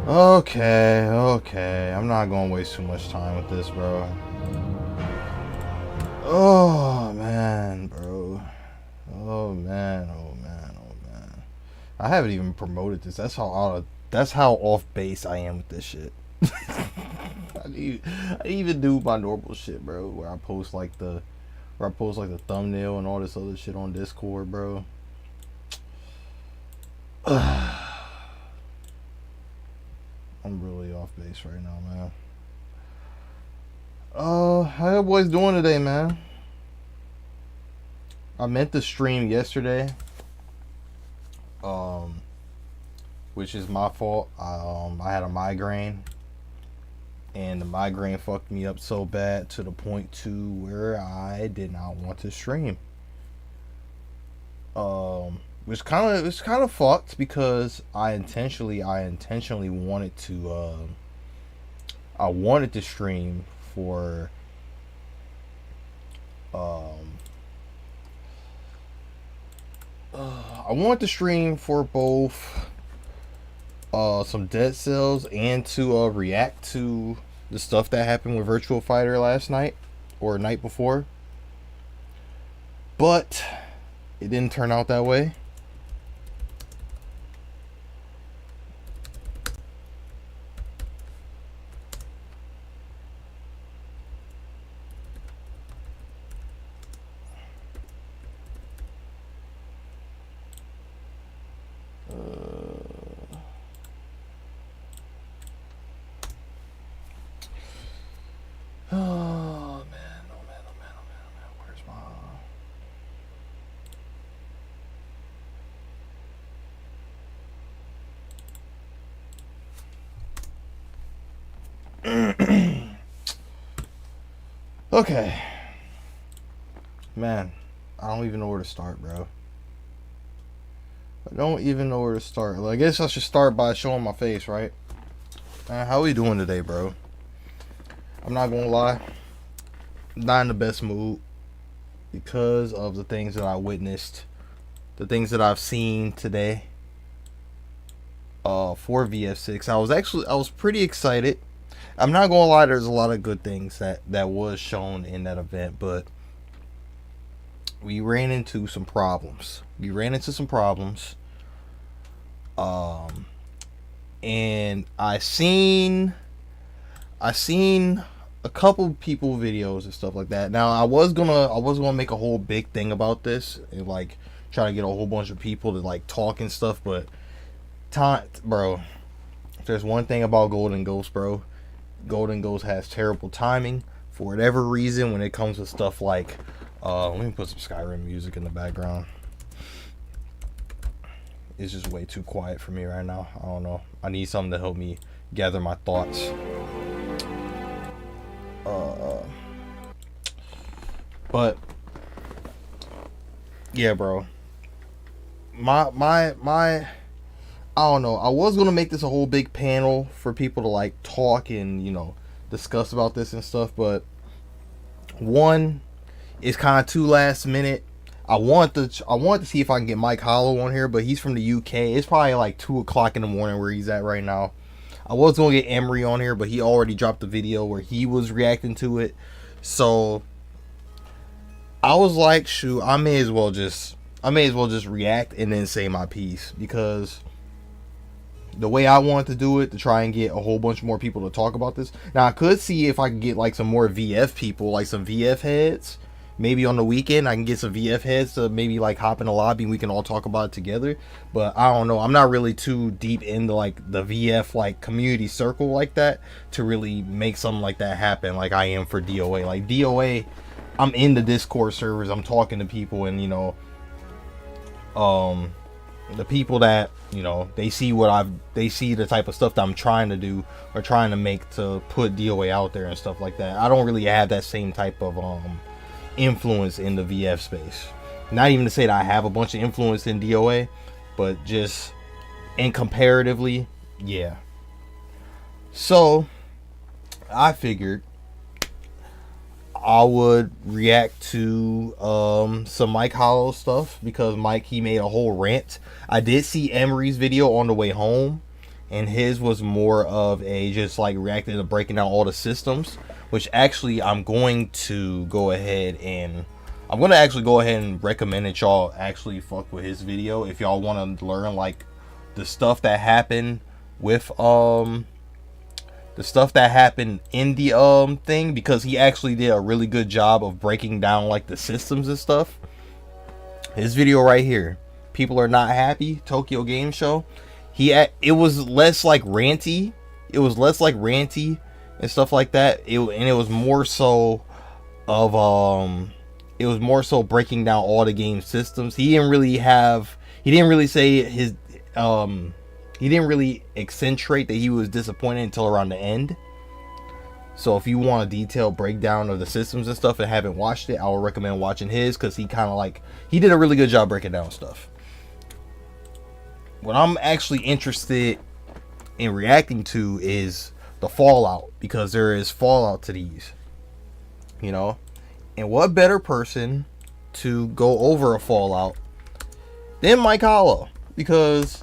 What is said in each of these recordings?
Okay. I'm not gonna waste too much time with this, bro. Oh man, bro. Oh man. I haven't even promoted this. That's how off base I am with this shit. I even do my normal shit, bro, where I post like the thumbnail and all this other shit on Discord, bro. I'm really off base right now, man. How you boys doing today, man? I meant to stream yesterday, um, which is my fault. I had a migraine, and the migraine fucked me up so bad to the point to where I did not want to stream. Which kind of fucked because I intentionally wanted to I wanted to stream for um I wanted to stream for both some Dead Cells and to react to the stuff that happened with Virtual Fighter last night or night before. But it didn't turn out that way. Oh man, where's my okay, man, I don't even know where to start, bro. I don't even know where to start. Well, I guess I should start by showing my face, right? How we doing today, bro? I'm not gonna lie, not in the best mood because of the things that I witnessed, the things that I've seen today. For VF6, I was pretty excited. I'm not gonna lie, there's a lot of good things that was shown in that event, but we ran into some problems. And I seen a couple people videos and stuff like that. Now I was gonna make a whole big thing about this and like try to get a whole bunch of people to like talk and stuff, but time, bro. If there's one thing about Golden Ghost, bro, Golden Ghost has terrible timing for whatever reason when it comes to stuff like let me put some Skyrim music in the background. It's just way too quiet for me right now. I don't know. I need something to help me gather my thoughts. Uh, but yeah, bro. My I don't know. I was gonna make this a whole big panel for people to like talk and discuss about this and stuff, but one, it's kind of too last minute. I want to see if I can get Mike Hollow on here, but he's from the UK. It's probably like 2 o'clock in the morning where he's at right now. I was gonna get Emery on here, but he already dropped the video where he was reacting to it. So I was like, shoot, I may as well just react and then say my piece, because the way I wanted to do it, to try and get a whole bunch more people to talk about this. Now I could see if I can get like some more VF people, like some VF heads. Maybe on the weekend I can get some VF heads to maybe like hop in the lobby and we can all talk about it together. But I don't know. I'm not really too deep into like the VF like community circle like that to really make something like that happen like I am for DOA. Like DOA, I'm in the Discord servers. I'm talking to people, and the people that they see they see the type of stuff that I'm trying to do or trying to make to put DOA out there and stuff like that. I don't really have that same type of influence in the VF space. Not even to say that I have a bunch of influence in DOA, but just in comparatively, yeah. So I figured I would react to some Mike Hollow stuff, because Mike, he made a whole rant. I did see Emery's video on the way home, and his was more of a just like reacting to breaking down all the systems, which actually I'm going to actually go ahead and recommend that y'all actually fuck with his video if y'all want to learn like the stuff that happened with the stuff that happened in the thing, because he actually did a really good job of breaking down like the systems and stuff. His video right here, People Are Not Happy, Tokyo Game Show. It was less like ranty. It was less like ranty and stuff like that. It was more so of it was more so breaking down all the game systems. He didn't really accentuate that he was disappointed until around the end. So if you want a detailed breakdown of the systems and stuff and haven't watched it, I would recommend watching his, because he did a really good job breaking down stuff. What I'm actually interested in reacting to is the fallout, because there is fallout to these, you know. And what better person to go over a fallout than Mike Hollow, because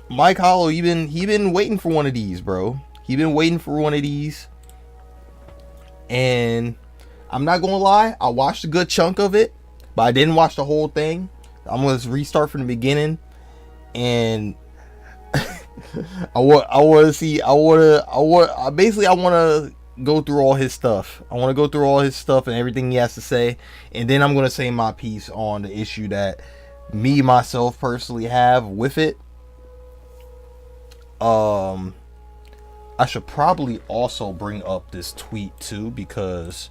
Mike Hollow, he been waiting for one of these, bro. He been waiting for one of these, and I'm not gonna lie, I watched a good chunk of it, but I didn't watch the whole thing. I'm gonna restart from the beginning, and I want to go through all his stuff. I want to go through all his stuff and everything he has to say, and then I'm gonna say my piece on the issue that me myself personally have with it. I should probably also bring up this tweet too, because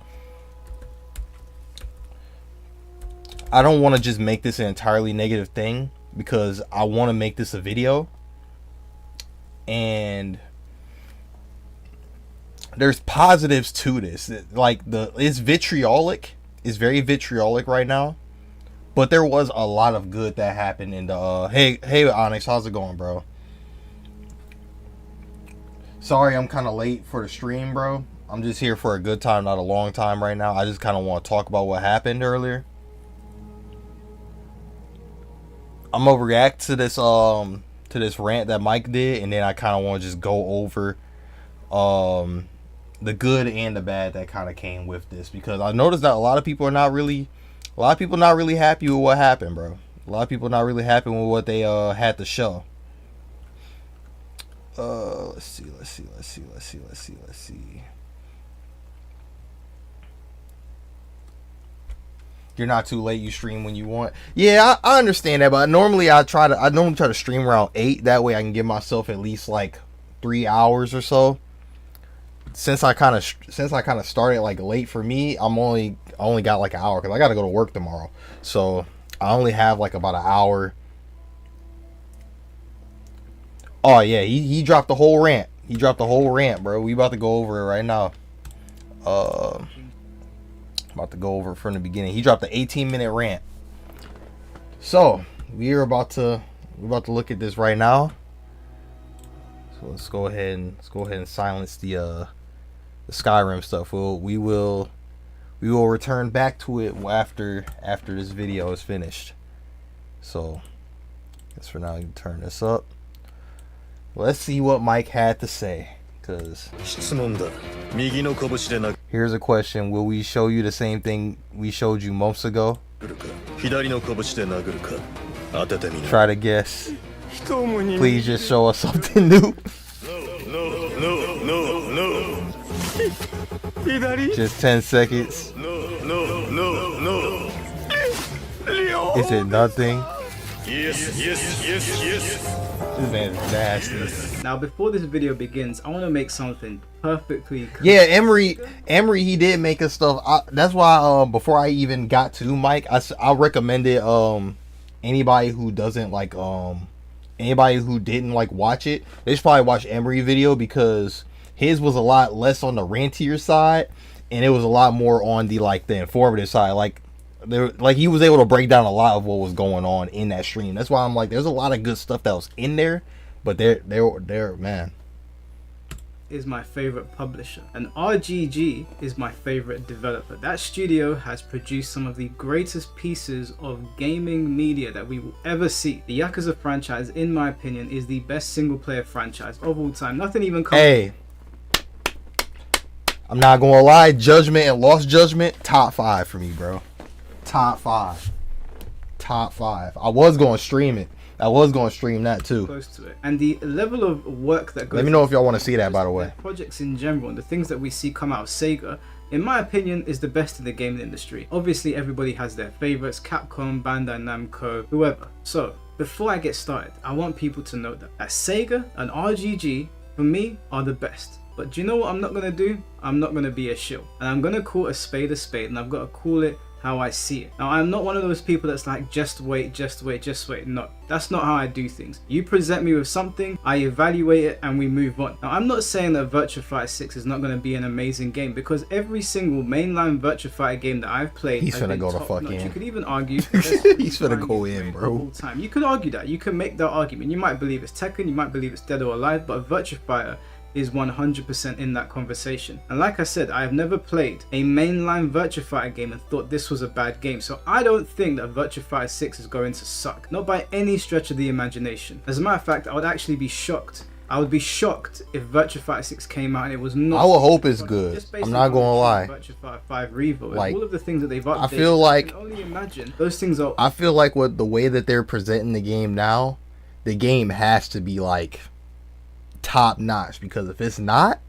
I don't want to just make this an entirely negative thing, because I want to make this a video, and there's positives to this. Like it's vitriolic. It's very vitriolic right now, but there was a lot of good that happened in the hey Onyx, how's it going, bro? Sorry I'm kind of late for the stream, bro. I'm just here for a good time, not a long time right now. I just kind of want to talk about what happened earlier. I'm gonna react to this rant that Mike did, and then I kind of want to just go over the good and the bad that kind of came with this, because I noticed that a lot of people not really happy with what happened, bro. A lot of people not really happy with what they had to show. Let's see. You're not too late. You stream when you want. Yeah, I understand that, but normally I normally try to stream around 8. That way I can give myself at least like 3 hours or so. Since I kind of started like late for me, I only got like an hour, because I got to go to work tomorrow. So I only have like about an hour. Oh yeah, he dropped the whole rant. He dropped the whole rant, bro. We about to go over it right now. About to go over it from the beginning. He dropped the 18-minute rant. So we're about to look at this right now. So let's go ahead and silence the Skyrim stuff. We will return back to it after this video is finished. So guess for now you can turn this up. Let's see what Mike had to say, because here's a question. Will we show you the same thing we showed you months ago? Try to guess. Please just show us something new. No. Just 10 seconds. No. Is it nothing? Yes. This man's nasty. Now, before this video begins, I want to make something perfectly clear. Yeah, Emery, he did make us stuff. That's why before I even got to Mike, I recommended anybody who doesn't like anybody who didn't like watch it, they should probably watch Emery video, because his was a lot less on the rantier side, and it was a lot more on the like the informative side. Like he was able to break down a lot of what was going on in that stream. That's why I'm like, there's a lot of good stuff that was in there, but they're man. is my favorite publisher, and RGG is my favorite developer. That studio has produced some of the greatest pieces of gaming media that we will ever see. The Yakuza franchise, in my opinion, is the best single player franchise of all time. Nothing even comes. Hey, I'm not gonna lie, Judgment and Lost Judgment, top 5 for me, bro. Top 5. Top 5. I was gonna stream it. I was gonna stream that too. Close to it. And the level of work that goes. Let me know if y'all want to see that, by the way. Projects in general and the things that we see come out of Sega, in my opinion, is the best in the gaming industry. Obviously, everybody has their favorites: Capcom, Bandai Namco, whoever. So, before I get started, I want people to know that Sega and RGG, for me, are the best. But do you know what I'm not gonna do? I'm not gonna be a shill, and I'm gonna call a spade, and I've got to call it how I see it. Now, I'm not one of those people that's like, just wait. No, that's not how I do things. You present me with something, I evaluate it, and we move on. Now, I'm not saying that Virtua Fighter 6 is not going to be an amazing game, because every single mainline Virtua Fighter game that I've played, he's finna go to fuck in. You could even argue he's finna go in, bro. Time. You could argue that. You can make that argument. You might believe it's Tekken, you might believe it's Dead or Alive, but Virtua Fighter is 100% in that conversation. And like I said, I have never played a mainline Virtua Fighter game and thought this was a bad game. So I don't think that Virtua Fighter 6 is going to suck. Not by any stretch of the imagination. As a matter of fact, I would actually be shocked. I would be shocked if Virtua Fighter 6 came out and it was not. I would hope it's good. I'm not gonna lie. Virtua Fighter 5 Revo, like, all of the things that they've updated, I feel like, I can only imagine those things are. I feel like with the way that they're presenting the game now, the game has to be like top notch, because if it's not,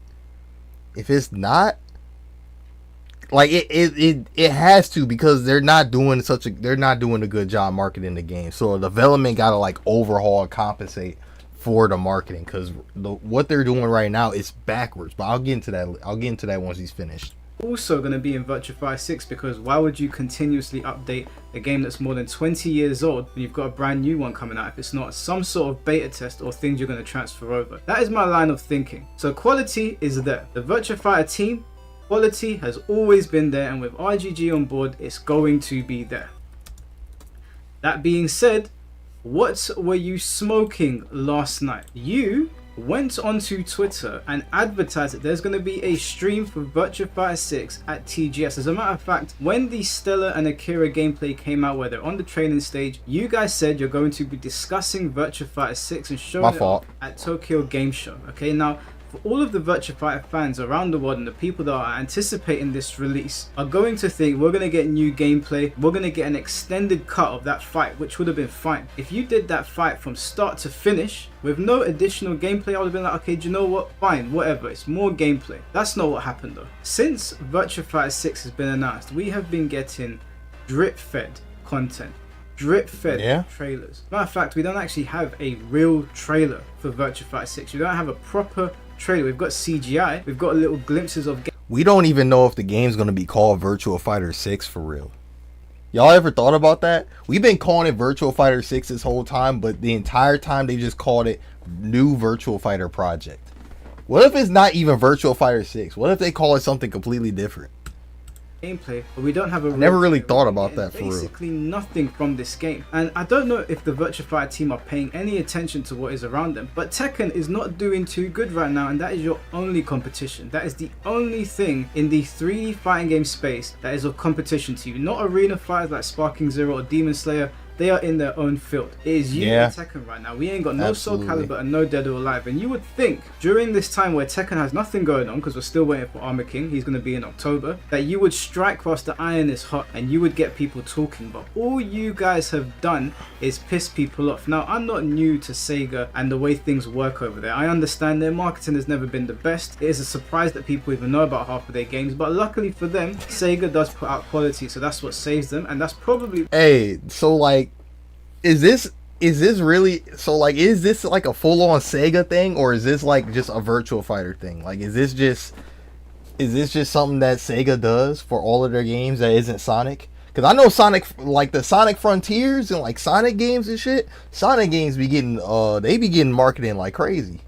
like it has to, because they're not doing a good job marketing the game. So the development gotta like overhaul and compensate for the marketing, because what they're doing right now is backwards. But I'll get into that once he's finished. Also going to be in Virtua Fighter 6, because why would you continuously update a game that's more than 20 years old when you've got a brand new one coming out if it's not some sort of beta test or things you're going to transfer over? That is my line of thinking. So quality is there. The Virtua Fighter team, quality has always been there, and with RGG on board, it's going to be there. That being said, what were you smoking last night? You went onto Twitter and advertised that there's going to be a stream for Virtua Fighter 6 at TGS. As a matter of fact, when the Stella and Akira gameplay came out where they're on the training stage, you guys said you're going to be discussing Virtua Fighter 6 and showing it off at Tokyo Game Show. Okay, now for all of the Virtua Fighter fans around the world and the people that are anticipating this release are going to think we're going to get new gameplay, we're going to get an extended cut of that fight, which would have been fine. If you did that fight from start to finish with no additional gameplay, I would have been like, okay, do you know what? Fine, whatever, it's more gameplay. That's not what happened though. Since Virtua Fighter 6 has been announced, we have been getting drip-fed content. Drip-fed trailers. Matter of fact, we don't actually have a real trailer for Virtua Fighter 6. We don't have a proper trailer. We've got CGI, we've got little glimpses of we don't even know if the game's going to be called Virtua Fighter 6 for real. Y'all ever thought about that? We've been calling it Virtua Fighter 6 this whole time, but the entire time they just called it New Virtua Fighter Project. What if it's not even Virtua Fighter 6? What if they call it something completely different? Gameplay, but we don't have a. I never really thought about that for real. Basically nothing from this game, and I don't know if the Virtua Fighter team are paying any attention to what is around them. But Tekken is not doing too good right now, and that is your only competition. That is the only thing in the 3D fighting game space that is of competition to you. Not arena fighters like Sparking Zero or Demon Slayer. They are in their own field. It is you and Tekken right now. We ain't got no Soul Calibur and no Dead or Alive. And you would think during this time where Tekken has nothing going on, because we're still waiting for Armor King, he's going to be in October, that you would strike whilst the iron is hot and you would get people talking. But all you guys have done is piss people off. Now, I'm not new to Sega and the way things work over there. I understand their marketing has never been the best. It is a surprise that people even know about half of their games. But luckily for them, Sega does put out quality. So that's what saves them. And that's probably... Hey, so like... Is this really, so like, is this like a full-on Sega thing, or is this like just a Virtua Fighter thing? Like, is this just something that Sega does for all of their games that isn't Sonic? Because I know Sonic, like the Sonic Frontiers and like Sonic games and shit, Sonic games be getting they be getting marketing like crazy.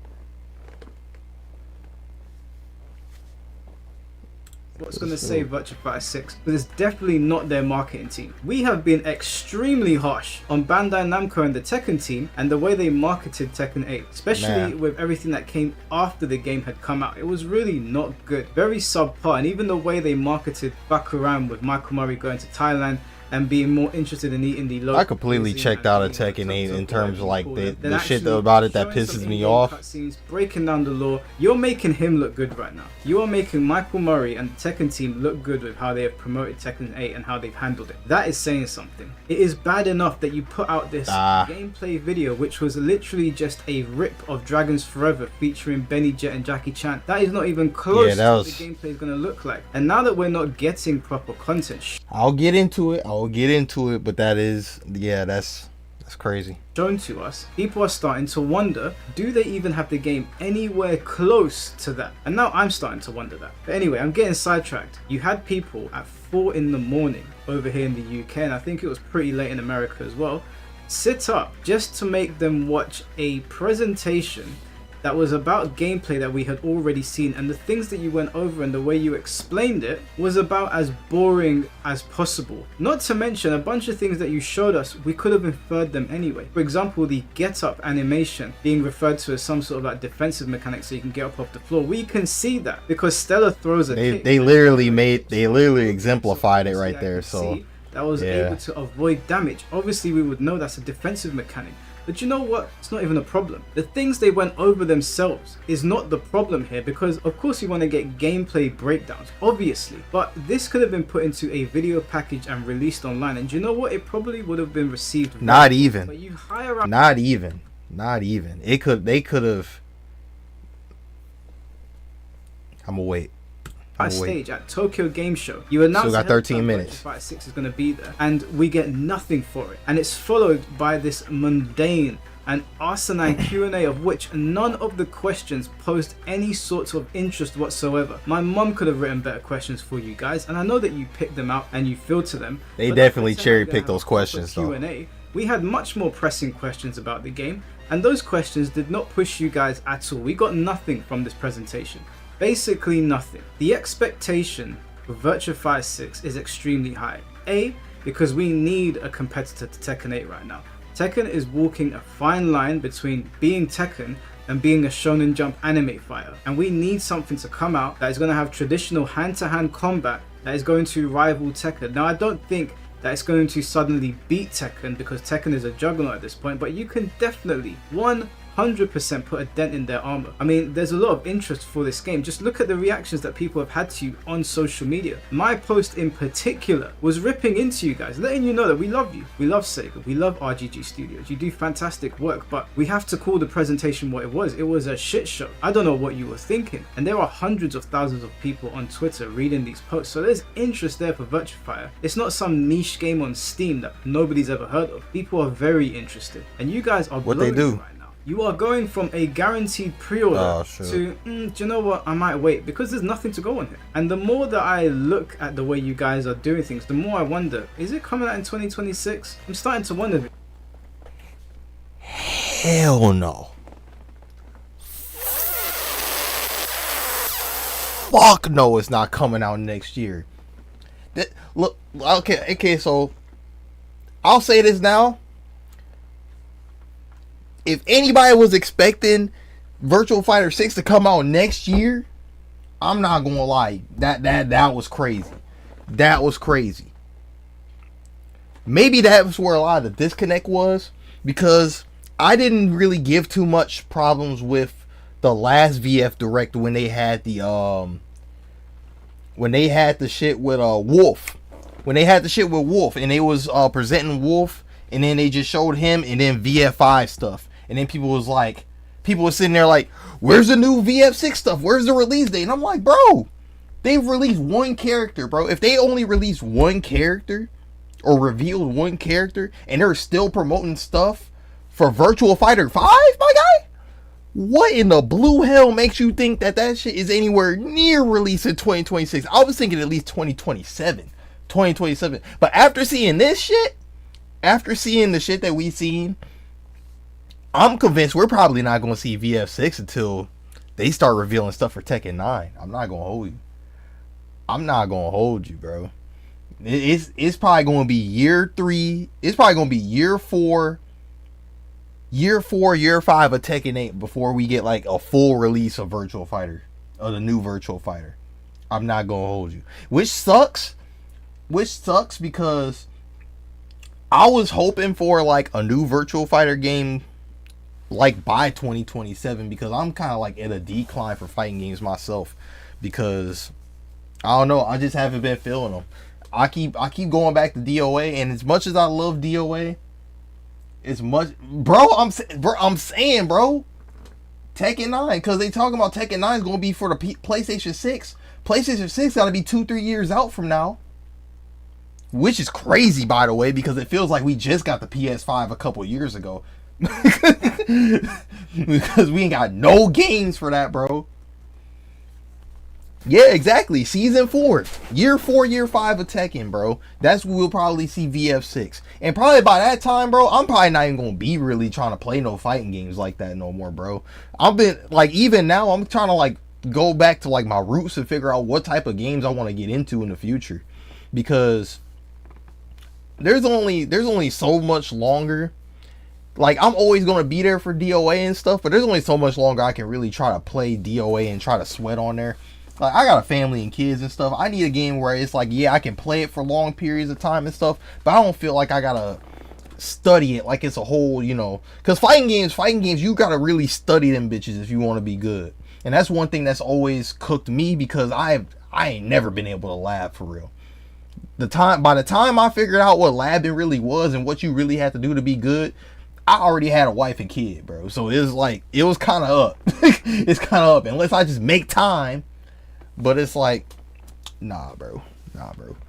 what's going to save Virtua Fighter 6, but it's definitely not their marketing team. We have been extremely harsh on Bandai Namco and the Tekken team and the way they marketed Tekken 8, especially with everything that came after the game had come out. It was really not good, very subpar, and even the way they marketed Bakaram with Michael Murray going to Thailand and being more interested in eating the local. I completely checked out of Tekken 8 in terms of like the shit about it that pisses me off. Cutscenes, breaking down the lore. You're making him look good right now. You are making Michael Murray and the Tekken team look good with how they have promoted Tekken 8 and how they've handled it. That is saying something. It is bad enough that you put out this gameplay video which was literally just a rip of Dragons Forever featuring Benny Jet and Jackie Chan. That is not even close to what the gameplay is going to look like. And now that we're not getting proper content, I'll get into it, but that's crazy. Shown to us, people are starting to wonder, do they even have the game anywhere close to that? And now I'm starting to wonder that. But anyway, I'm getting sidetracked. You had people at 4 in the morning over here in the UK, and I think it was pretty late in America as well, sit up just to make them watch a presentation that was about gameplay that we had already seen, and the things that you went over and the way you explained it was about as boring as possible. Not to mention a bunch of things that you showed us, we could have inferred them anyway. For example, the get up animation being referred to as some sort of like defensive mechanic so you can get up off the floor. We can see that because Stella throws a kick. They literally exemplified it right there. So that was able to avoid damage. Obviously we would know that's a defensive mechanic. But you know what? It's not even a problem. The things they went over themselves is not the problem here, because of course you want to get gameplay breakdowns, obviously. But this could have been put into a video package and released online, and you know what? It probably would have been received well. Not even. But you hire out. Not even. They could have. I'm gonna wait. Stage at Tokyo Game Show, you announced got 13 minutes. Fighter 6 is going to be there, and we get nothing for it, and it's followed by this mundane and asinine Q&A of which none of the questions posed any sort of interest whatsoever. My mum could have written better questions for you guys, and I know that you picked them out and you filter them. They definitely cherry-picked those questions though. Q&A, we had much more pressing questions about the game, and those questions did not push you guys at all. We got nothing from this presentation. Basically nothing. The expectation for Virtua Fighter 6 is extremely high. A, because we need a competitor to Tekken 8 right now. Tekken is walking a fine line between being Tekken and being a Shonen Jump anime fighter. And we need something to come out that is going to have traditional hand-to-hand combat that is going to rival Tekken. Now I don't think that it's going to suddenly beat Tekken because Tekken is a juggernaut at this point, but you can definitely 100% put a dent in their armor. I mean, there's a lot of interest for this game. Just look at the reactions that people have had to you on social media. My post in particular was ripping into you guys, letting you know that we love you. We love Sega. We love RGG Studios. You do fantastic work, but we have to call the presentation what it was. It was a shit show. I don't know what you were thinking. And there are hundreds of thousands of people on Twitter reading these posts. So there's interest there for Virtua Fighter. It's not some niche game on Steam that nobody's ever heard of. People are very interested. And you guys are what they do right now. You are going from a guaranteed pre-order to, do you know what, I might wait, because there's nothing to go on here. And the more that I look at the way you guys are doing things, the more I wonder, is it coming out in 2026? I'm starting to wonder. Hell no. Fuck no, it's not coming out next year. Look, okay, so I'll say this now. If anybody was expecting Virtua Fighter 6 to come out next year, I'm not gonna lie. That was crazy. That was crazy. Maybe that was where a lot of the disconnect was, because I didn't really give too much problems with the last VF Direct when they had the shit with Wolf. When they had the shit with Wolf and they was presenting Wolf, and then they just showed him and then VF5 stuff. And then people were sitting there like, where's the new VF6 stuff? Where's the release date? And I'm like, bro, they've released one character, bro. If they only released one character or revealed one character and they're still promoting stuff for Virtua Fighter 5, my guy, what in the blue hell makes you think that shit is anywhere near release in 2026? I was thinking at least 2027. But after seeing this shit, after seeing the shit that we seen, I'm convinced we're probably not going to see VF6 until they start revealing stuff for Tekken 9. I'm not going to hold you. I'm not gonna hold you, bro. It's probably gonna be year 3. It's probably gonna be year 4, year 5 of Tekken 8 before we get like a full release of Virtual Fighter, of the new Virtual Fighter. I'm not gonna hold you, which sucks. Because I was hoping for like a new Virtual Fighter game like by 2027, because I'm kind of like in a decline for fighting games myself, because I don't know, I just haven't been feeling them. I keep going back to DOA, and as much as I love DOA, as much, I'm saying, bro, Tekken 9, because they talking about Tekken 9 is going to be for the PlayStation 6. PlayStation 6 got to be 2-3 years out from now, which is crazy, by the way, because it feels like we just got the PS5 a couple years ago. Because we ain't got no games for that, bro. Yeah, exactly. Season 4, year 4, year 5 of Tekken, bro. That's when we'll probably see VF6. And probably by that time, bro, I'm probably not even gonna be really trying to play no fighting games like that no more, bro. I've been like, even now, I'm trying to like go back to like my roots and figure out what type of games I want to get into in the future, because there's only so much longer. Like, I'm always going to be there for DOA and stuff, but there's only so much longer I can really try to play DOA and try to sweat on there. Like, I got a family and kids and stuff. I need a game where it's like, yeah, I can play it for long periods of time and stuff, but I don't feel like I got to study it like it's a whole, you know, because fighting games, you got to really study them bitches if you want to be good. And that's one thing that's always cooked me, because I ain't never been able to lab for real. By the time I figured out what labbing really was and what you really had to do to be good, I already had a wife and kid, bro. So it was like, it was kind of up. It's kind of up, unless I just make time. But it's like, nah, bro.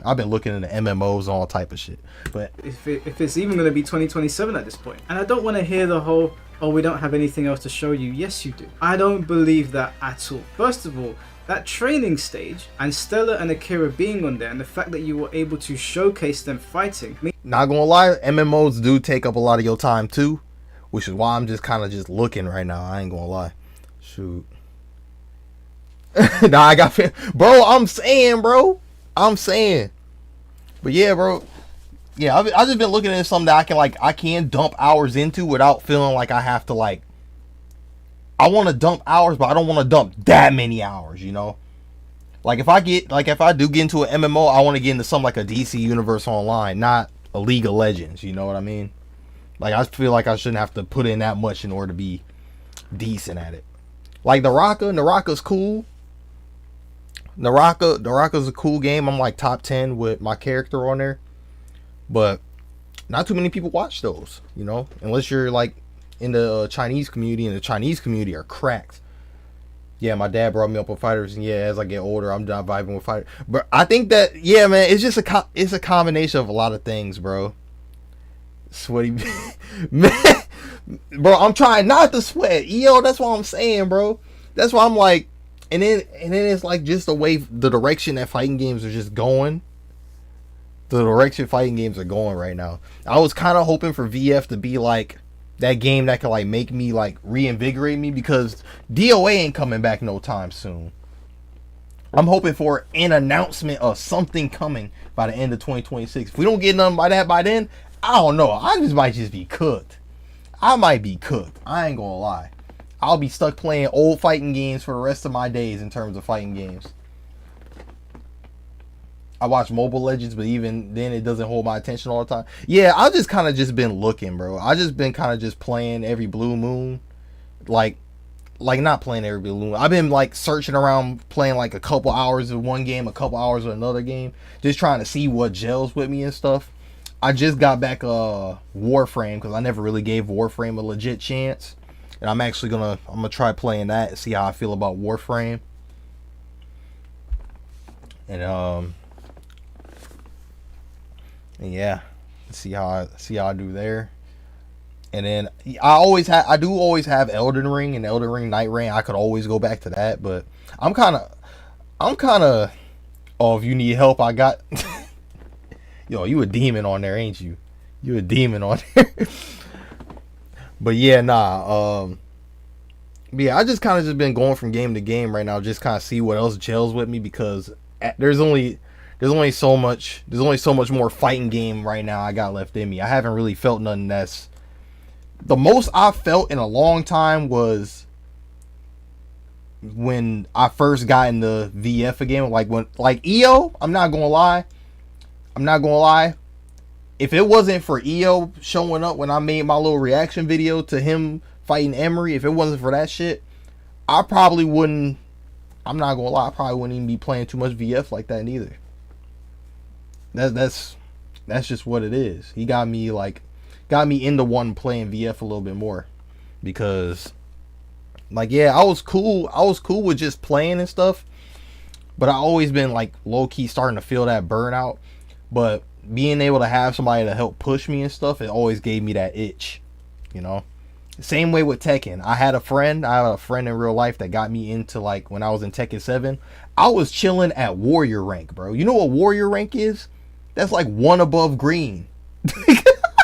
I've been looking into MMOs and all type of shit. But if it's even going to be 2027 at this point. And I don't want to hear the whole, oh, we don't have anything else to show you. Yes, you do. I don't believe that at all. First of all, that training stage and Stella and Akira being on there, and the fact that you were able to showcase them fighting. Not gonna lie, MMOs do take up a lot of your time too, which is why I'm just kind of just looking right now. I ain't gonna lie. Shoot. Nah, I got, bro. I'm saying. But yeah, bro. Yeah, I've just been looking at something that I can dump hours into without feeling like I have to like. I want to dump hours, but I don't want to dump that many hours, you know? Like, if I do get into an MMO, I want to get into something like a DC Universe Online, not a League of Legends, you know what I mean? Like, I feel like I shouldn't have to put in that much in order to be decent at it. Like, Naraka's cool. Naraka's a cool game. I'm like top 10 with my character on there. But not too many people watch those, you know? Unless you're like in the Chinese community, and the Chinese community are cracked. Yeah, my dad brought me up with fighters, and yeah, as I get older, I'm not vibing with fighters. But I think that, yeah, man, it's just it's a combination of a lot of things, bro. Sweaty, man, bro. I'm trying not to sweat, yo. That's what I'm saying, bro. That's why I'm like, and then it's like just the way, the direction that fighting games are just going. The direction fighting games are going right now. I was kind of hoping for VF to be like that game that could like make me like reinvigorate me, because DOA ain't coming back no time soon. I'm hoping for an announcement of something coming by the end of 2026. If we don't get nothing by then, I don't know. I might just be cooked. I might be cooked. I ain't gonna lie. I'll be stuck playing old fighting games for the rest of my days in terms of fighting games. I watch Mobile Legends, but even then it doesn't hold my attention all the time. Yeah, I've just kind of just been looking, bro. I just been kind of just playing every blue moon. Like not playing every blue moon. I've been like searching around, playing like a couple hours of one game, a couple hours of another game. Just trying to see what gels with me and stuff. I just got back Warframe, because I never really gave Warframe a legit chance. And I'm actually gonna try playing that and see how I feel about Warframe. And yeah, see how I do there. And then I do always have Elden Ring and Elden Ring Night Rain. I could always go back to that, but I'm kind of oh, if you need help, I got yo, you a demon on there, ain't you? You a demon on there. But yeah, nah, but yeah, I just kind of just been going from game to game right now, just kind of see what else gels with me, because there's only so much more fighting game right now I got left in me. I haven't really felt nothing that's the most I've felt in a long time was when I first got in the VF again, like EO. I'm not gonna lie. If it wasn't for EO showing up when I made my little reaction video to him fighting Emery, if it wasn't for that shit, I probably wouldn't. I'm not gonna lie. I probably wouldn't even be playing too much VF like that neither. That's just what it is. He got me into one playing VF a little bit more because, like, yeah, I was cool with just playing and stuff, but I always been like low key starting to feel that burnout. But being able to have somebody to help push me and stuff, it always gave me that itch, you know. Same way with Tekken. I had a friend in real life that got me into, like, when I was in Tekken 7, I was chilling at warrior rank, bro. You know what warrior rank is? That's like one above green.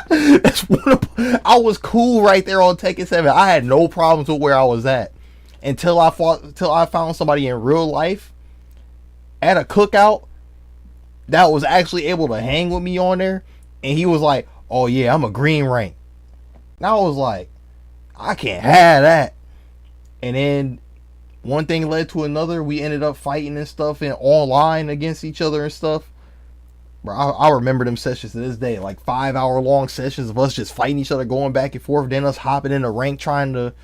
I was cool right there on Tekken 7. I had no problems with where I was at until I found somebody in real life at a cookout that was actually able to hang with me on there, and he was like, "Oh yeah, I'm a green rank." And I was like, I can't have that. And then one thing led to another. We ended up fighting and stuff and online against each other and stuff. Bro, I remember them sessions to this day, like 5-hour long sessions of us just fighting each other, going back and forth, then us hopping in the rank trying to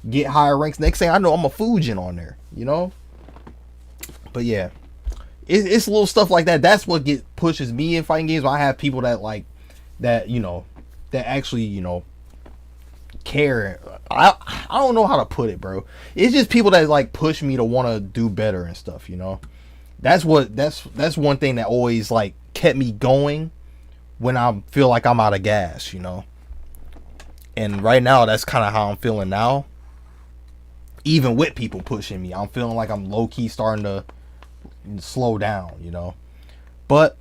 get higher ranks. Next thing I know, I'm a Fujin on there, you know. But yeah, it's little stuff like that. That's what pushes me in fighting games. When I have people that like that, you know, that actually, you know, care. I don't know how to put it, bro. It's just people that like push me to want to do better and stuff, you know. That's one thing that always like kept me going when I feel like I'm out of gas, you know. And right now that's kind of how I'm feeling now. Even with people pushing me, I'm feeling like I'm low key starting to slow down, you know. But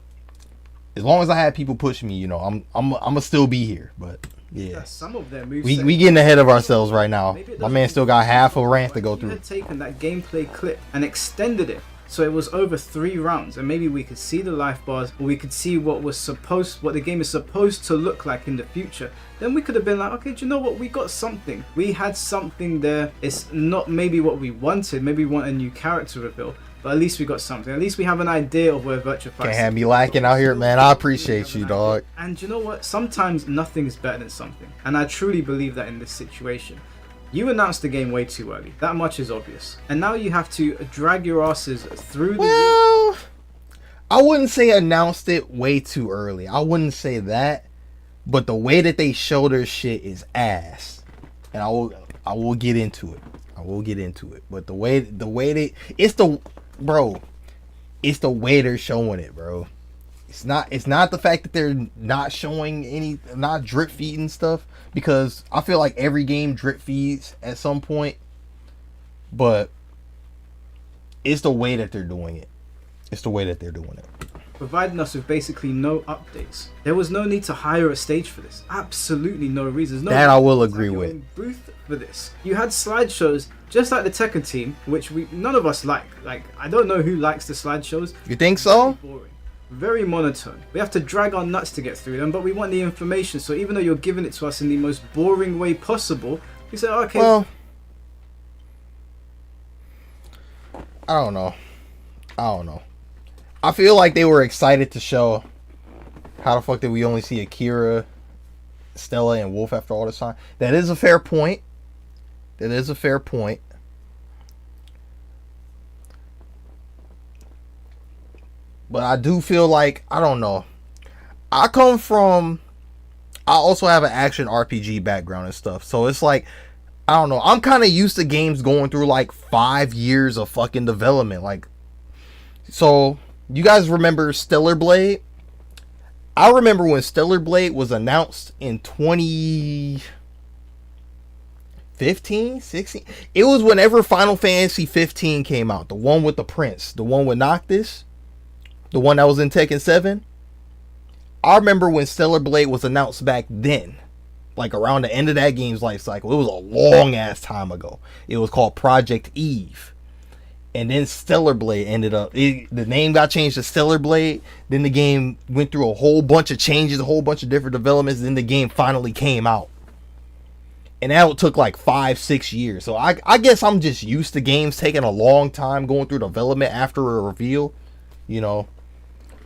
as long as I have people pushing me, you know, I'm gonna still be here. But yeah, some of their moves we getting ahead of ourselves right now. My man still got half a ramp to go through. You had taken that gameplay clip and extended it so it was over 3 rounds, and maybe we could see the life bars, or we could see what the game is supposed to look like in the future. Then we could have been like, okay, do you know what? We got something. We had something there. It's not maybe what we wanted. Maybe we want a new character reveal. But at least we got something. At least we have an idea of where VF6 can't have me lacking out here, man. I appreciate you, dog. And you know what? Sometimes nothing is better than something. And I truly believe that in this situation. You announced the game way too early. That much is obvious. And now you have to drag your asses through the Well, I wouldn't say announced it way too early. I wouldn't say that. But the way that they show their shit is ass. And I will get into it. But the way they it's the way they're showing it, bro. It's not the fact that they're not showing not drip feeding stuff, because I feel like every game drip feeds at some point, but it's the way that they're doing it. Providing us with basically no updates. There was no need to hire a stage for this. Absolutely no reasons. No that I will agree with. Booth for this. You had slideshows just like the Tekken team, which none of us like. Like, I don't know who likes the slideshows. You think so? Very boring. Very monotone. We have to drag our nuts to get through them, but we want the information. So even though you're giving it to us in the most boring way possible, we say, okay. Well, I don't know. I feel like they were excited to show how the fuck did we only see Akira, Stella, and Wolf after all this time. That is a fair point. But I do feel like, I don't know. I also have an action RPG background and stuff. So it's like, I don't know. I'm kind of used to games going through like 5 years of fucking development. Like, so you guys remember Stellar Blade? I remember when Stellar Blade was announced in 2015, 16. It was whenever Final Fantasy 15 came out. The one with the Prince. The one with Noctis. The one that was in Tekken 7. I remember when Stellar Blade was announced back then. Like around the end of that game's life cycle. It was a long ass time ago. It was called Project Eve. And then Stellar Blade ended up. The name got changed to Stellar Blade. Then the game went through a whole bunch of changes, a whole bunch of different developments. Then the game finally came out. And that took like 5-6 years. So I guess I'm just used to games taking a long time going through development after a reveal. You know,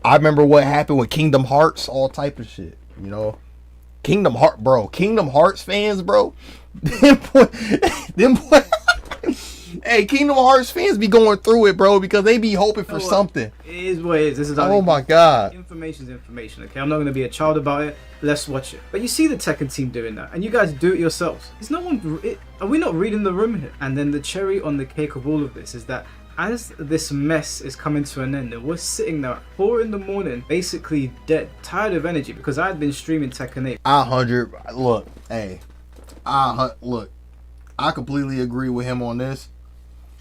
I remember what happened with Kingdom Hearts, all type of shit. You know, Kingdom Hearts fans, bro. Hey, Kingdom Hearts fans be going through it, bro, because they be hoping for something. It is what it is. This is oh my god. Information is information, okay? I'm not going to be a child about it. Let's watch it. But you see the Tekken team doing that, and you guys do it yourselves. Is no one... Are we not reading the room here? And then the cherry on the cake of all of this is that as this mess is coming to an end, and we're sitting there at 4 in the morning, basically dead, tired of energy, because I had been streaming Tekken 8. Look, I completely agree with him on this.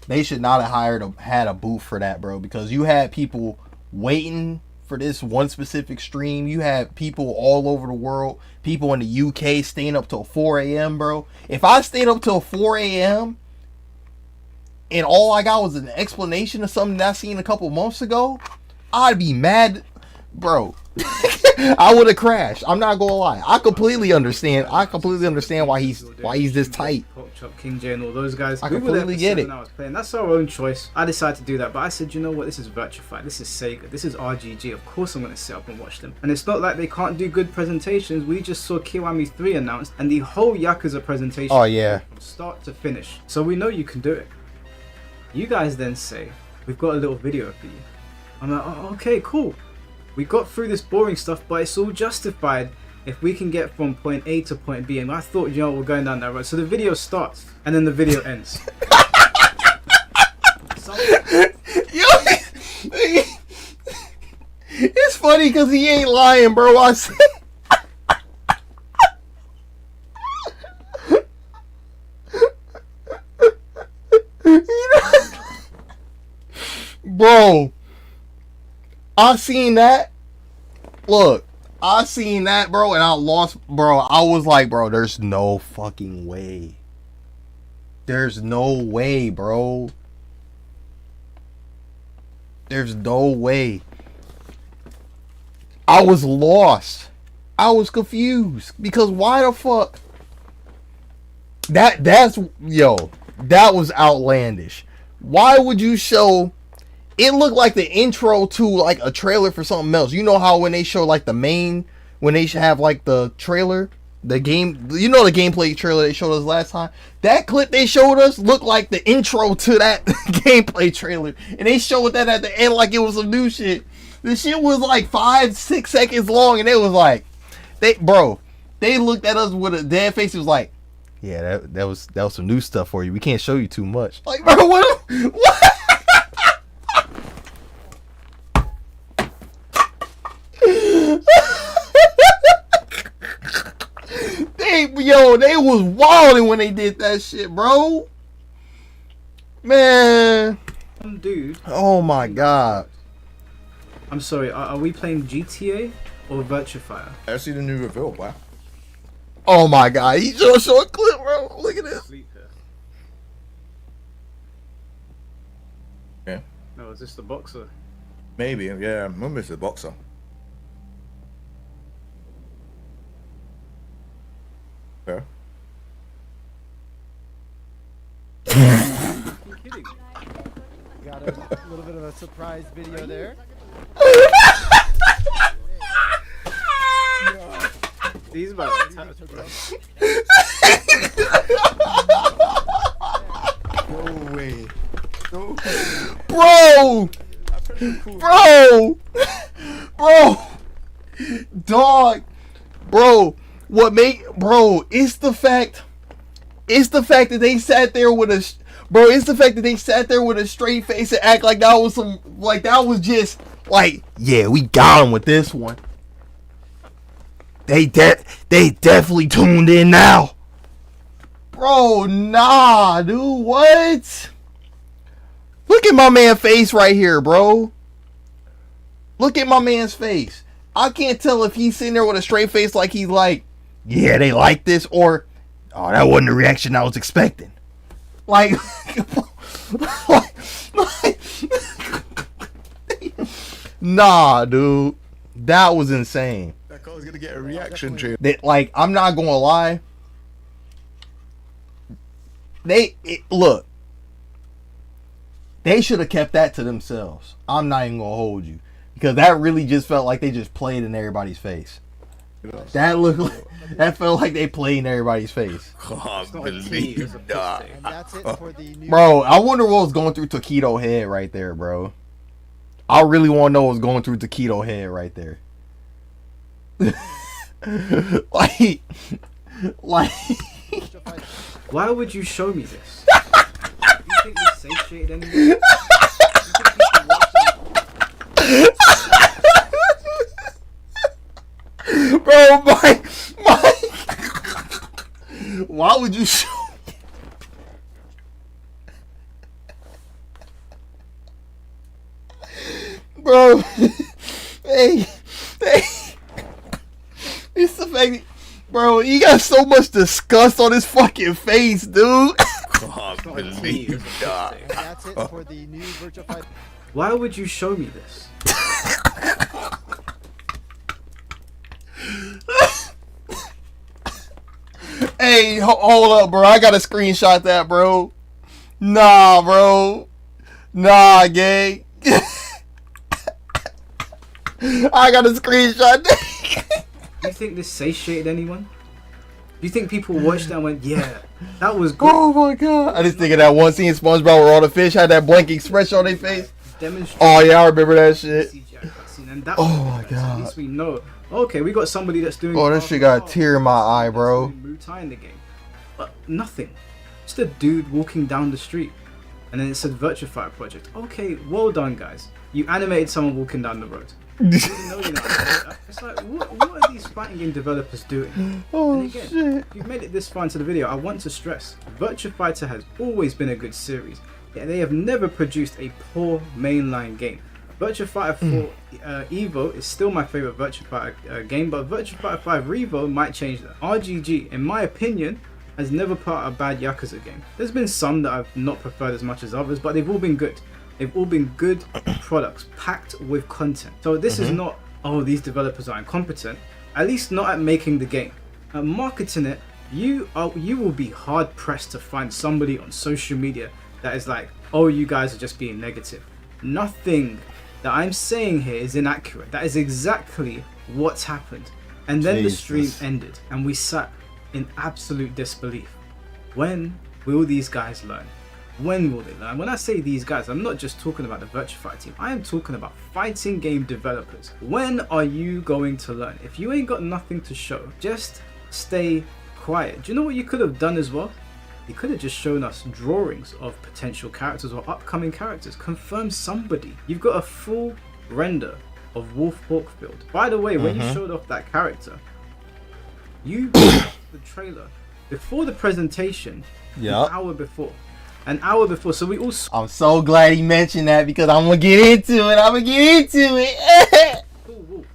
They should not have had a booth for that, bro, because you had people waiting for this one specific stream. You had people all over the world, people in the UK staying up till 4 a.m., bro. If I stayed up till 4 a.m. and all I got was an explanation of something that I seen a couple months ago, I'd be mad, bro. I would have crashed. I'm not gonna lie. I completely understand why he's this tight. Chop, King J and all those guys. I completely get it. I was playing. That's our own choice. I decided to do that, but I said, you know what? This is VF6. This is Sega. This is RGG. Of course I'm gonna sit up and watch them. And it's not like they can't do good presentations. We just saw Kiwami 3 announced, and the whole Yakuza presentation. Oh yeah. From start to finish. So we know you can do it. You guys then say, we've got a little video for you. I'm like, oh, okay, cool. We got through this boring stuff, but it's all justified if we can get from point A to point B. And I thought, you know, we're going down that road. So the video starts, and then the video ends. It's funny because he ain't lying, bro. I said... Bro, I seen that. Look, I seen that, bro, and I lost, bro. I was like, bro, there's no fucking way. There's no way, bro. There's no way. I was lost. I was confused because why the fuck? That was outlandish. Why would you show? It looked like the intro to like a trailer for something else. You know how when they show like when they have like the trailer, the game, you know, the gameplay trailer they showed us last time. That clip they showed us looked like the intro to that gameplay trailer, and they showed that at the end like it was some new shit. The shit was like 5-6 seconds long, and it was like, they looked at us with a dead face. It was like, yeah, that was some new stuff for you. We can't show you too much. Like, bro, what? They was wilding when they did that shit, bro. Man. Dude. Oh my god. I'm sorry, are we playing GTA or VF6? I see the new reveal, wow. Oh my god, he just showed a clip, bro. Look at this. Yeah. No, is this the boxer? Maybe, yeah. I remember it's the boxer. Yeah. You're kidding. Got a little bit of a surprise video there. These about No way. No. Bro! Bro! Dog! Bro! It's the fact that they sat there with a straight face and act like that was just like, yeah, we got him with this one. They definitely tuned in now. Bro, nah, dude, what? Look at my man's face right here, bro. Look at my man's face. I can't tell if he's sitting there with a straight face like he's like, yeah, they like this, or, oh, that wasn't the reaction I was expecting. Like, Nah, dude, that was insane. That guy's gonna get a reaction to it. That, like, I'm not gonna lie. Look. They should have kept that to themselves. I'm not even gonna hold you, because that really just felt like they just played in everybody's face. That looked like, that felt like they played in everybody's face. Can't not a tea, believe it's a that. pussy. And that's it for the new. Bro, I wonder what was going through Taquito head right there, bro. I really want to know what's going through Taquito head right there. like. Why would you show me this? You think this satiated anyone? You think people watch Bro, my. Why would you show me? Bro, hey, it's the fact that, bro, he got so much disgust on his fucking face, dude. Can't believe that. And that's it for the new Virtua Fighter. Why would you show me this? Hey, hold up, bro. I gotta screenshot that, bro. Nah, bro. Nah, gang. I gotta screenshot that. You think this satiated anyone? You think people watched that and went, yeah, that was good? Oh my god. I just think of that one scene in SpongeBob where all the fish had that blank expression on their face. Oh yeah, I remember that shit. And that Oh was my good. God. At least we know. Okay, we got somebody that's doing. Oh, that shit got a tear in my eye, bro. Muay Thai in the game, but nothing. Just a dude walking down the street, and then it said Virtua Fighter Project. Okay, well done, guys. You animated someone walking down the road. You didn't know you're not. It's like, what are these fighting game developers doing? Oh And again, shit. if you've made it this far into the video, I want to stress, Virtua Fighter has always been a good series. Yeah, they have never produced a poor mainline game. Virtua Fighter 4 Evo is still my favorite Virtua Fighter game, but Virtua Fighter 5 Revo might change that. RGG, in my opinion, has never put out a bad Yakuza game. There's been some that I've not preferred as much as others, but they've all been good. They've all been good products packed with content. So this is not, oh, these developers are incompetent. At least not at making the game. At marketing it, you will be hard pressed to find somebody on social media that is like, oh, you guys are just being negative. Nothing that I'm saying here is inaccurate. That is exactly what's happened. And then the stream ended and we sat in absolute disbelief. When will these guys learn? When will they learn? When I say these guys, I'm not just talking about the Virtua Fighter team. I am talking about fighting game developers. When are you going to learn? If you ain't got nothing to show, just stay quiet. Do you know what you could have done as well? You could have just shown us drawings of potential characters or upcoming characters. Confirm somebody. You've got a full render of Wolf Hawkfield. By the way, when you showed off that character, you the trailer before the presentation, an hour before. So we all I'm so glad he mentioned that because I'm gonna get into it. cool.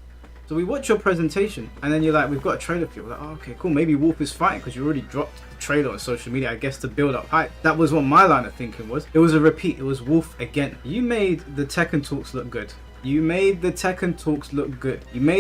So we watch your presentation and then you're like, we've got a trailer for you. We're like, oh, okay, cool. Maybe Wolf is fighting because you already dropped the trailer on social media, I guess, to build up hype. That was what my line of thinking was. It was a repeat. It was Wolf again. You made the Tekken talks look good. You made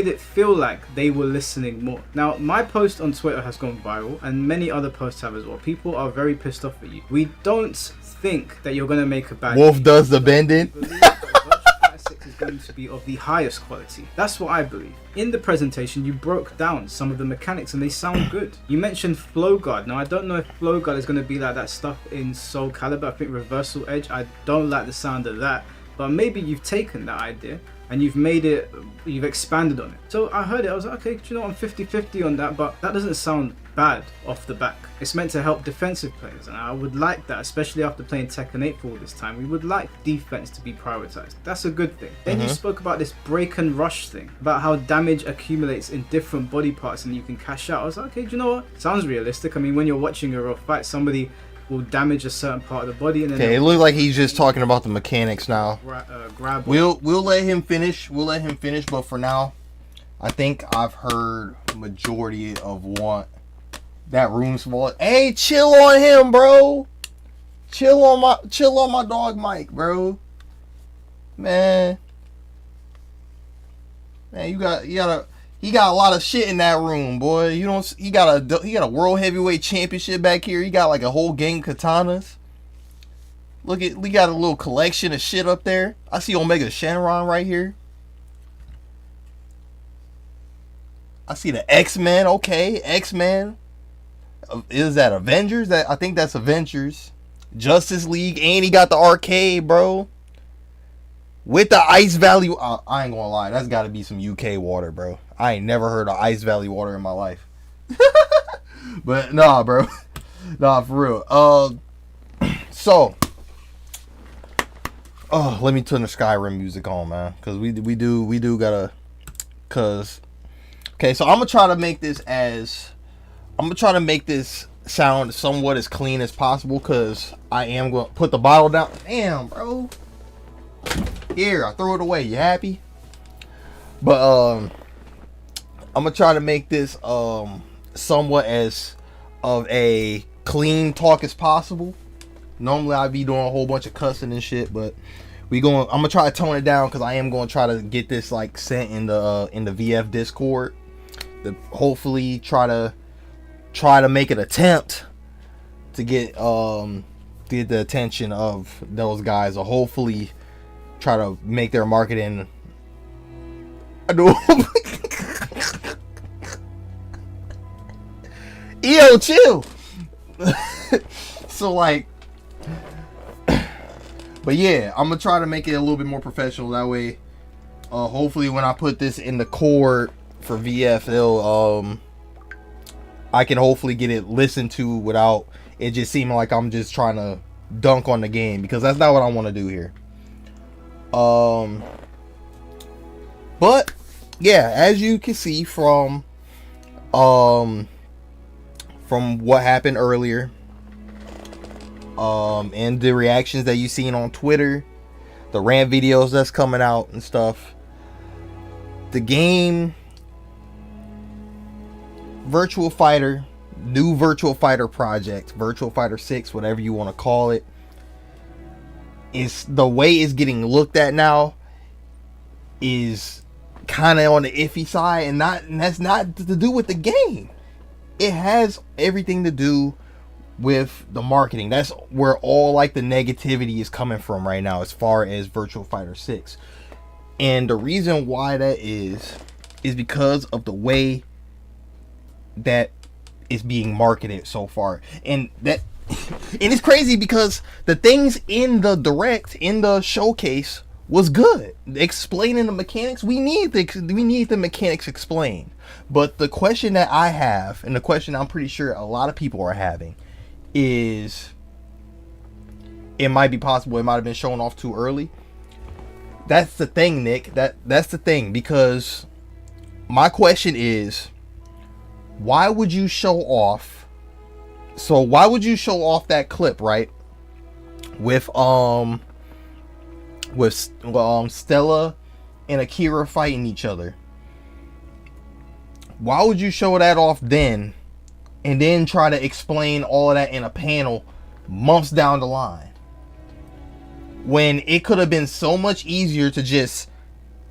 it feel like they were listening more. Now, my post on Twitter has gone viral and many other posts have as well. People are very pissed off at you. We don't think that you're going to make a bad Wolf game. does the bending. Believe that Virtua Fighter 6 is going to be of the highest quality. That's what I believe. In the presentation, you broke down some of the mechanics and they sound good. You mentioned Flow Guard. Now, I don't know if Flow Guard is going to be like that stuff in Soul Calibur. I think Reversal Edge, I don't like the sound of that. But maybe you've taken that idea and you've expanded on it. So I heard it, I was like, okay, do you know what, I'm 50-50 on that, but that doesn't sound bad off the back. It's meant to help defensive players, and I would like that, especially after playing Tekken 8 for all this time. We would like defense to be prioritized. That's a good thing. Then you spoke about this break and rush thing, about how damage accumulates in different body parts and you can cash out. I was like, okay, do you know what? Sounds realistic. I mean, when you're watching a real fight, somebody will damage a certain part of the body and then Okay, it looks like he's just talking about the mechanics now. grab. We'll let him finish. But for now, I think I've heard majority of what that room small. Hey, chill on him, bro. Chill on my dog Mike, bro. Man, he got a lot of shit in that room, boy. He got a world heavyweight championship back here. He got like a whole gang of katanas. We got a little collection of shit up there. I see Omega Shenron right here. I see the X-Men. Okay, X-Men. Is that Avengers? I think that's Avengers. Justice League, and he got the arcade, bro. With the Ice Valley. I ain't gonna lie, that's got to be some UK water, bro. I ain't never heard of Ice Valley water in my life. But nah, bro. Nah, for real. So, let me turn the Skyrim music on, man, because we do gotta. Cause, okay, so I'm gonna try to make this sound somewhat as clean as possible, because I am going to put the bottle down. Damn, bro. Here, I throw it away. You happy? But I'm gonna try to make this somewhat as of a clean talk as possible. Normally I'd be doing a whole bunch of cussing and shit, but I'm gonna try to tone it down, because I am gonna try to get this like sent in the VF Discord to hopefully try to make an attempt to get the attention of those guys, or hopefully try to make their marketing. Yo, chill. So like, but yeah, I'm gonna try to make it a little bit more professional. That way, hopefully when I put this in the cord for VF, I can hopefully get it listened to without it just seeming like I'm just trying to dunk on the game, because that's not what I want to do here. But yeah, as you can see from what happened earlier, and the reactions that you've seen on Twitter, the rant videos that's coming out and stuff, the game Virtual Fighter, new Virtual Fighter project, Virtual Fighter 6, whatever you want to call it, is the way it's getting looked at now is kind of on the iffy side, and that's not to do with the game. It has everything to do with the marketing. That's where all like the negativity is coming from right now as far as Virtual Fighter 6. And the reason why that is because of the way that is being marketed so far. And it's crazy, because the things in the direct, in the showcase, was good. Explaining the mechanics, we need the mechanics explained. But the question that I have, and the question I'm pretty sure a lot of people are having, is it might be possible it might have been shown off too early. That's the thing, Nick. That's the thing, because my question is, why would you show off? So why would you show off that clip, right? With Stella and Akira fighting each other. Why would you show that off then, and then try to explain all of that in a panel months down the line, when it could have been so much easier to just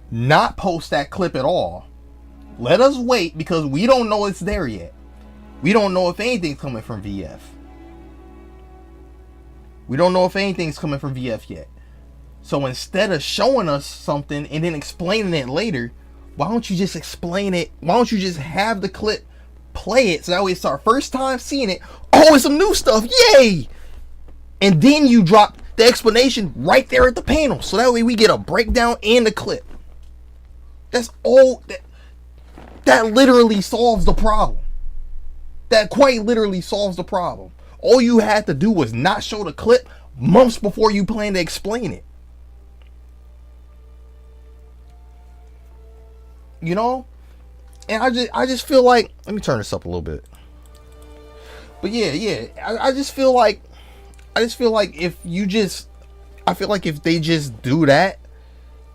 not post that clip at all? Let us wait, because we don't know it's there yet. We don't know if anything's coming from VF. We don't know if anything's coming from VF yet. So instead of showing us something and then explaining it later, why don't you just explain it? Why don't you just have the clip, play it, so that way it's our first time seeing it? Oh, it's some new stuff, yay! And then you drop the explanation right there at the panel, so that way we get a breakdown and a clip. That's all. That literally solves the problem. That quite literally solves the problem. All you had to do was not show the clip months before you plan to explain it. You know? And I just feel like, let me turn this up a little bit. But yeah, I just feel like if they just do that,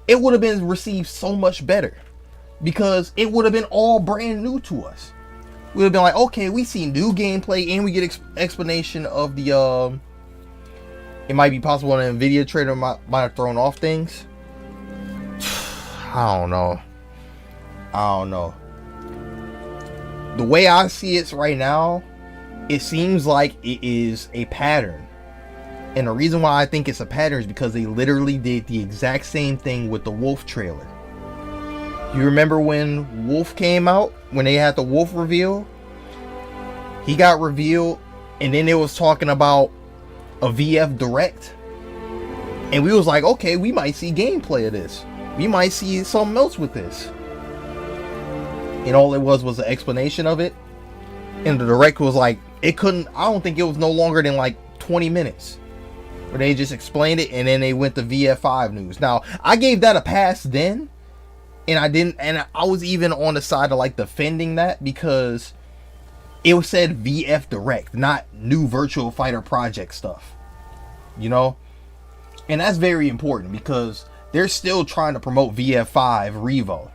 it would have been received so much better, because it would have been all brand new to us. We would have been like, okay, we see new gameplay, and we get explanation of the it might be possible an Nvidia trader might have thrown off things. I don't know. The way I see it right now, it seems like it is a pattern. And the reason why I think it's a pattern is because they literally did the exact same thing with the Wolf trailer. You remember when Wolf came out? When they had the Wolf reveal? He got revealed, and then it was talking about a VF Direct. And we was like, okay, we might see gameplay of this. We might see something else with this. And all it was an explanation of it. And the Direct was like, I don't think it was no longer than like 20 minutes. Where they just explained it, and then they went to VF5 news. Now, I gave that a pass then. And I was even on the side of like defending that, because it said VF Direct, not new Virtual Fighter Project stuff. You know? And that's very important, because they're still trying to promote VF5 Revo.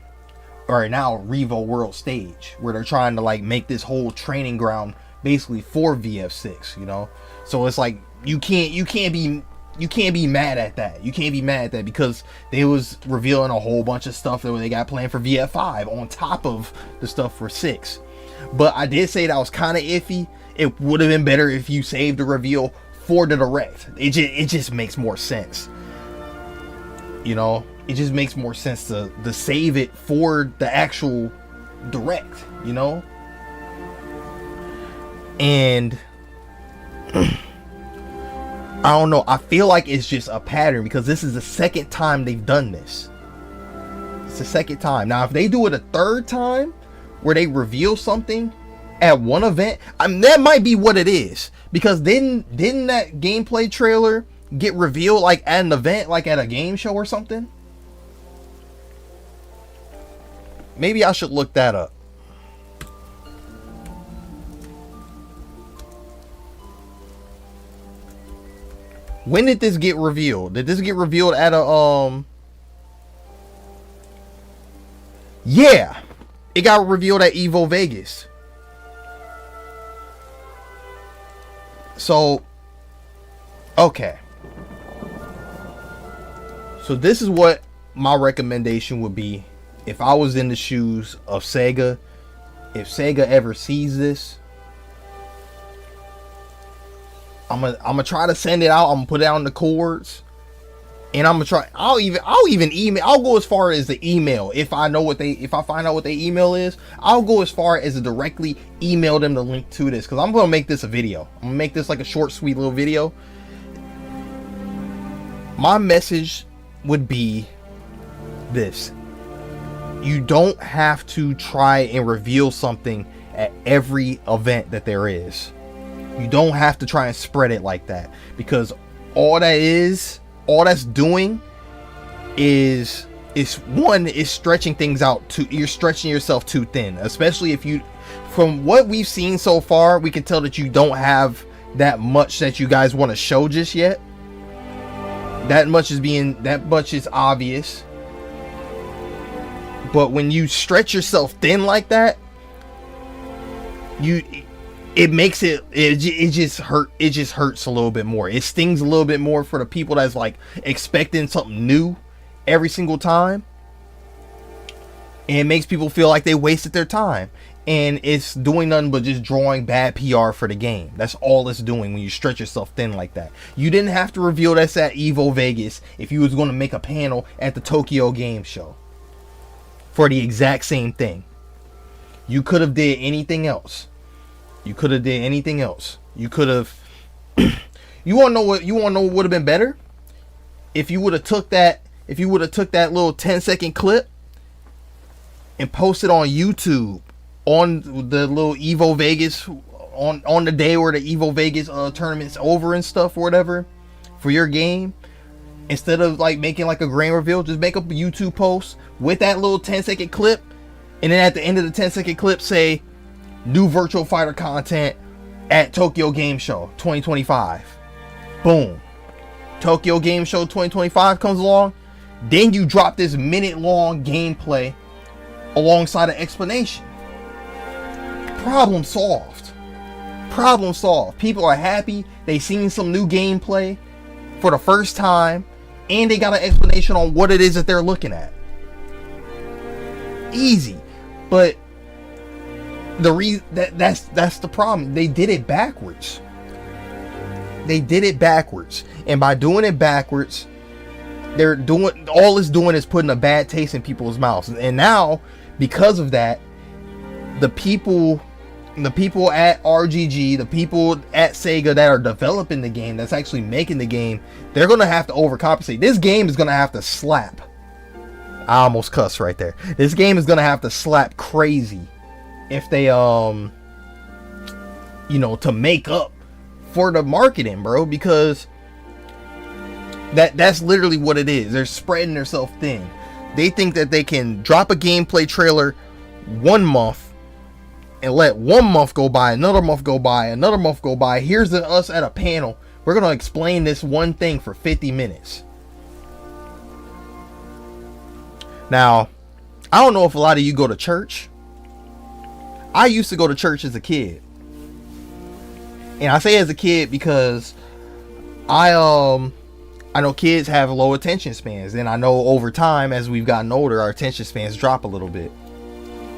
Or now Revo World Stage, where they're trying to like make this whole training ground basically for VF6, you know? So it's like you can't be mad at that. You can't be mad at that, because they was revealing a whole bunch of stuff that they got planned for VF5 on top of the stuff for 6. But I did say that was kind of iffy. It would have been better if you saved the reveal for the Direct. It just makes more sense. You know, it just makes more sense to save it for the actual Direct, you know? And I don't know, I feel like it's just a pattern, because this is the second time they've done this. It's the second time. Now, if they do it a third time, where they reveal something at one event, that might be what it is. Because didn't that gameplay trailer get revealed like at an event, like at a game show or something? Maybe I should look that up. When did this get revealed? Did this get revealed at a Yeah, it got revealed at Evo Vegas. So, okay. So this is what my recommendation would be if I was in the shoes of Sega. If Sega ever sees this, I'm gonna try to send it out. I'm gonna put it out in the chords, and I'm gonna try. I'll even email. I'll go as far as the email. If I find out what their email is, I'll go as far as to directly email them the link to this, because I'm gonna make this a video. I'm gonna make this like a short, sweet little video. My message would be this: you don't have to try and reveal something at every event that there is. You don't have to try and spread it like that, because all that's doing is stretching things out. You're stretching yourself too thin, especially if you, from what we've seen so far, we can tell that you don't have that much that you guys want to show just yet. That much is obvious. But when you stretch yourself thin like that, it makes it just hurts a little bit more. It stings a little bit more for the people that's like expecting something new every single time. And it makes people feel like they wasted their time. And it's doing nothing but just drawing bad PR for the game. That's all it's doing when you stretch yourself thin like that. You didn't have to reveal this at Evo Vegas if you was going to make a panel at the Tokyo Game Show for the exact same thing. You could have did anything else. You could have did anything else. You could have. You want to know what would have been better? If you would have took that little 10-second clip and posted on YouTube on the little Evo Vegas on the day where the Evo Vegas tournament's over and stuff or whatever for your game, instead of like making like a grand reveal, just make up a YouTube post with that little 10-second clip, and then at the end of the 10-second clip say new Virtual Fighter content at Tokyo Game Show 2025. Boom. Tokyo Game Show 2025 comes along, then you drop this minute-long gameplay alongside an explanation. Problem solved. Problem solved. People are happy. They seen some new gameplay. for the first time, and they got an explanation on what it is that they're looking at. Easy. But that's the problem. They did it backwards. And by doing it backwards, all it's doing is putting a bad taste in people's mouths. And now, because of that, the people at RGG, the people at Sega that are developing the game, that's actually making the game, they're gonna have to overcompensate. This game is gonna have to slap. I almost cussed right there. This game is gonna have to slap crazy if they to make up for the marketing, bro, because that's literally what it is. They're spreading themselves thin. They think that they can drop a gameplay trailer 1 month and let 1 month go by, another month go by, another month go by. Here's us at a panel. We're gonna explain this one thing for 50 minutes. Now, I don't know if a lot of you go to church. I used to go to church as a kid. And I say as a kid because I know kids have low attention spans, and I know over time as we've gotten older, our attention spans drop a little bit.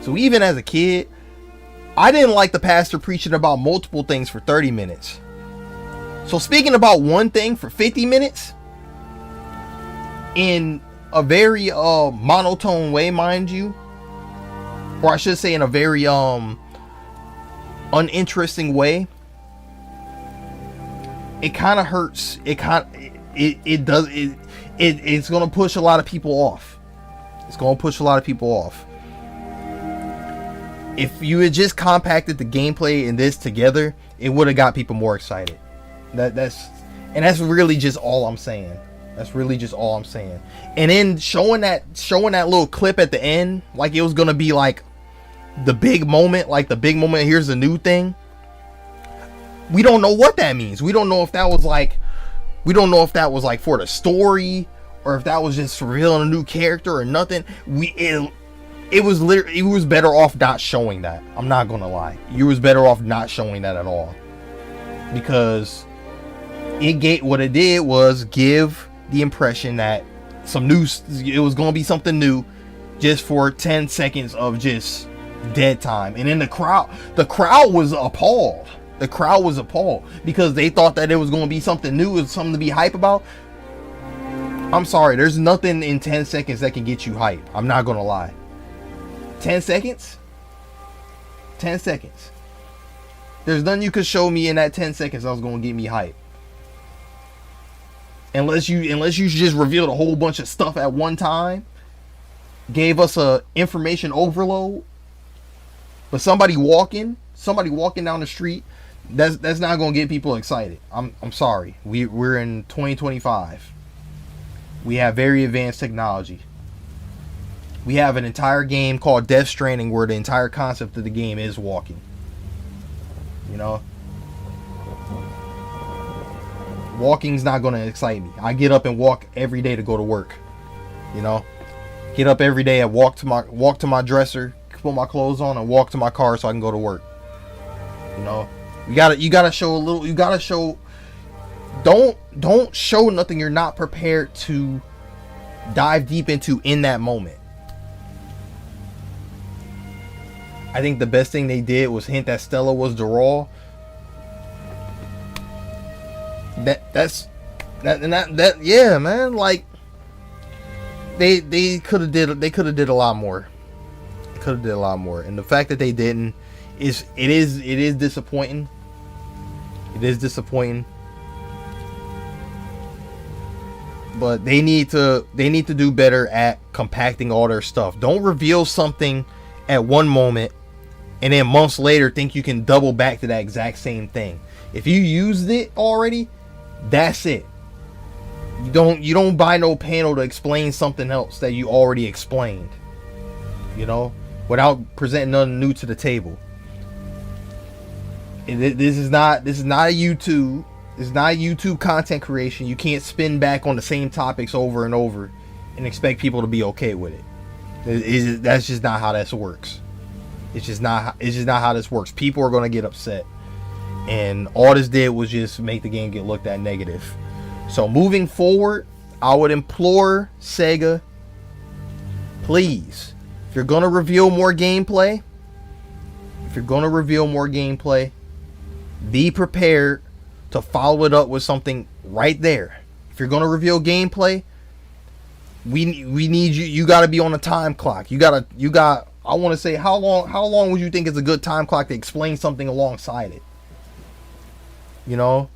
So even as a kid, I didn't like the pastor preaching about multiple things for 30 minutes. So speaking about one thing for 50 minutes in a very monotone way, mind you, or I should say in a very uninteresting way, it kind of hurts. It's gonna push a lot of people off. If you had just compacted the gameplay and this together, it would have got people more excited. That's really just all I'm saying. And then showing that little clip at the end, like it was gonna be like the big moment, here's the new thing. We don't know what that means. We don't know if that was like for the story, or if that was just revealing a new character or nothing. It was better off not showing that. I'm not gonna lie. You was better off not showing that at all, because what it did was give the impression that it was gonna be something new, just for 10 seconds of just dead time. And then the crowd was appalled. Because they thought that it was gonna be something new, and something to be hype about. I'm sorry, there's nothing in 10 seconds that can get you hype. I'm not gonna lie. 10 seconds? 10 seconds. There's nothing you could show me in that 10 seconds that was gonna get me hype. Unless you just revealed a whole bunch of stuff at one time, gave us a information overload. But somebody walking down the street, that's not gonna get people excited. I'm sorry. We're in 2025. We have very advanced technology. We have an entire game called Death Stranding where the entire concept of the game is walking. Walking's not gonna excite me. I get up and walk every day to go to work. Get up every day and walk to my dresser, put my clothes on, and walk to my car so I can go to work. You gotta show. Don't show nothing you're not prepared to dive deep into in that moment. I think the best thing they did was hint that Stella was the Raw. Yeah, man. Like they could have did a lot more. And the fact that they didn't is disappointing. It is disappointing. But they need to do better at compacting all their stuff. Don't reveal something at one moment and then months later think you can double back to that exact same thing. If you used it already, that's it. You don't buy no panel to explain something else that you already explained. Without presenting nothing new to the table. This is not a YouTube. It's not YouTube content creation. You can't spin back on the same topics over and over and expect people to be okay with it. That's just not how this works. It's just not how this works. People are gonna get upset, and all this did was just make the game get looked at negative. So moving forward, I would implore Sega, please, if you're gonna reveal more gameplay, be prepared to follow it up with something right there. If you're gonna reveal gameplay, we need you. You got to be on a time clock. You got. I want to say, how long would you think is a good time clock to explain something alongside it? You know,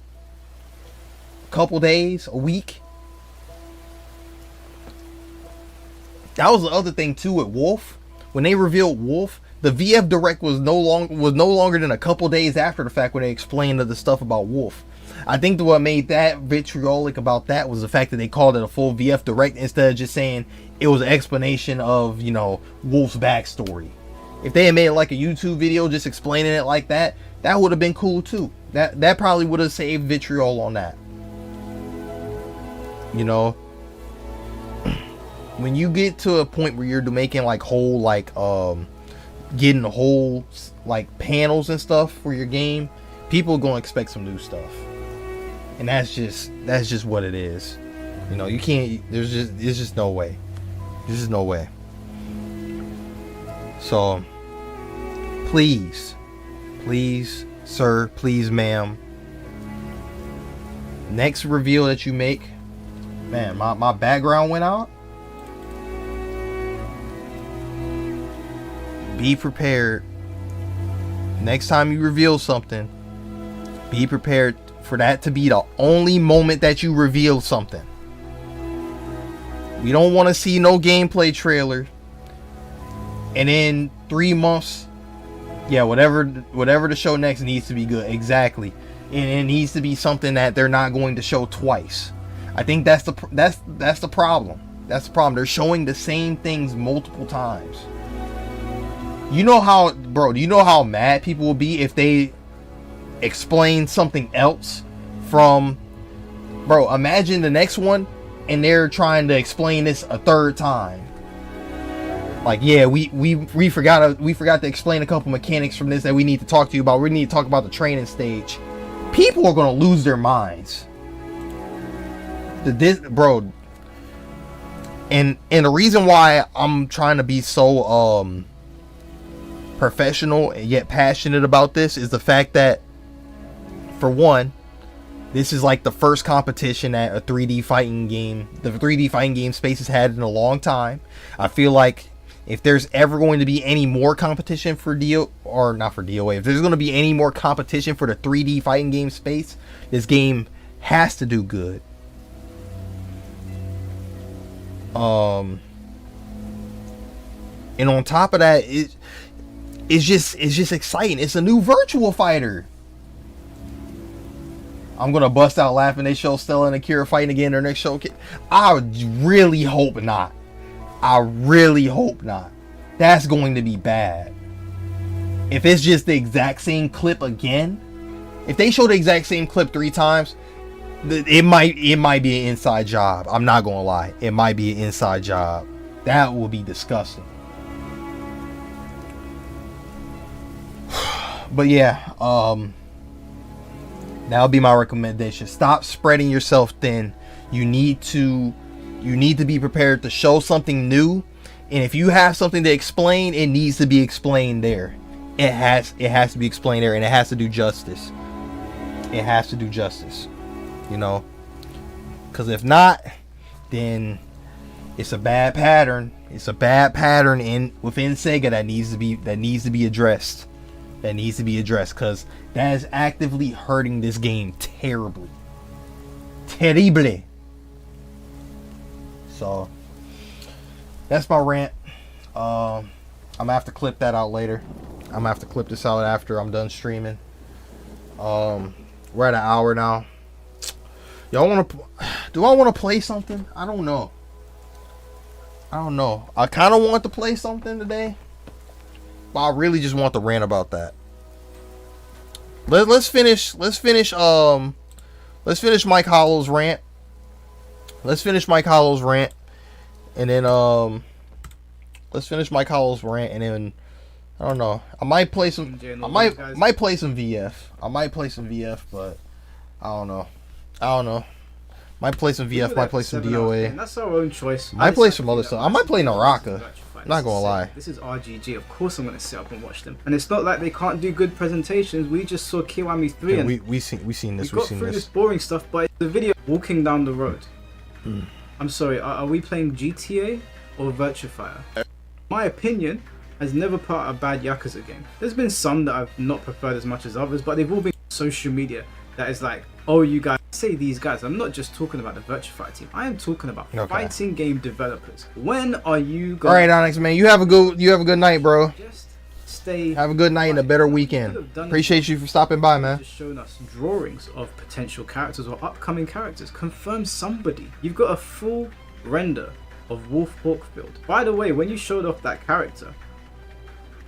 a couple days, a week. That was the other thing too with Wolf. When they revealed Wolf, the VF Direct was no longer than a couple days after the fact when they explained the stuff about Wolf. I think what made that vitriolic about that was the fact that they called it a full VF Direct instead of just saying it was an explanation of, you know, Wolf's backstory. If they had made like a YouTube video just explaining it like that, that would have been cool too. That probably would have saved vitriol on that. You know, when you get to a point where you're making like whole getting the whole like panels and stuff for your game, people are gonna expect some new stuff. And that's just what it is. You know, you can't, there's just no way. There's just no way. So, please, sir, please, ma'am, next reveal that you make, man, my background went out. Be prepared. Next time you reveal something, be prepared for that to be the only moment that you reveal something. We don't want to see no gameplay trailer, and in 3 months, yeah, whatever the show next needs to be good. Exactly. And it needs to be something that they're not going to show twice. I think that's the problem. That's the problem. They're showing the same things multiple times. You know how, bro, do you know how mad people will be if they explain something else from, bro, imagine the next one and they're trying to explain this a third time. Like, yeah, we forgot to explain a couple mechanics from this that we need to talk to you about. We need to talk about the training stage. People are gonna lose their minds. Bro, and the reason why I'm trying to be so professional and yet passionate about this is the fact that, for one, this is like the first competition that the 3D fighting game space has had in a long time. I feel like if there's ever going to be any more competition for DOA, if there's going to be any more competition for the 3D fighting game space, this game has to do good. And on top of that, it's just exciting. It's a new Virtual Fighter. I'm gonna bust out laughing. They show Stella and Akira fighting again in their next show. I really hope not. That's going to be bad. If it's just the exact same clip again, if they show the exact same clip 3 times, it might be an inside job. I'm not gonna lie. It might be an inside job. That will be disgusting. But yeah, that'll be my recommendation. Stop spreading yourself thin. You need to be prepared to show something new, and if you have something to explain, it needs to be explained there. It has to be explained there, and it has to do justice. It has to do justice, you know, because if not, then it's a bad pattern. It's a bad pattern within Sega that needs to be addressed. That needs to be addressed, because that is actively hurting this game terribly. So that's my rant. I'm gonna have to clip that out later. I'm gonna have to clip this out after I'm done streaming. We're at an hour now. Do I want to play something? I don't know. I kind of want to play something today, but I really just want to rant about that. Let's finish Mike Hollow's rant. And then I don't know. I might play some VF. But I don't know. Might play some VF, might play some 7 hours, DOA. man. That's our own choice. Might play some other stuff. I might play Naraka. Not gonna lie. This is RGG. Of course I'm gonna sit up and watch them. And it's not like they can't do good presentations. We just saw Kiwami 3 Yeah, and we seen this. we We got seen through this this. boring stuff, but the video walking down the road. I'm sorry, are we playing GTA or Virtua? My opinion has never put out a bad Yakuza game. There's been some that I've not preferred as much as others, but they've all been social media that is like, oh, you guys say these guys. I'm not just talking about the Virtua team. I am talking about fighting game developers. When are you going? All right, Onyx man, you have a good night, bro. Just stay. Have a good night and a better weekend. Appreciate you for stopping by, man. Just showing us drawings of potential characters or upcoming characters. Confirm somebody. You've got a full render of Wolf Hawkfield. By the way, when you showed off that character,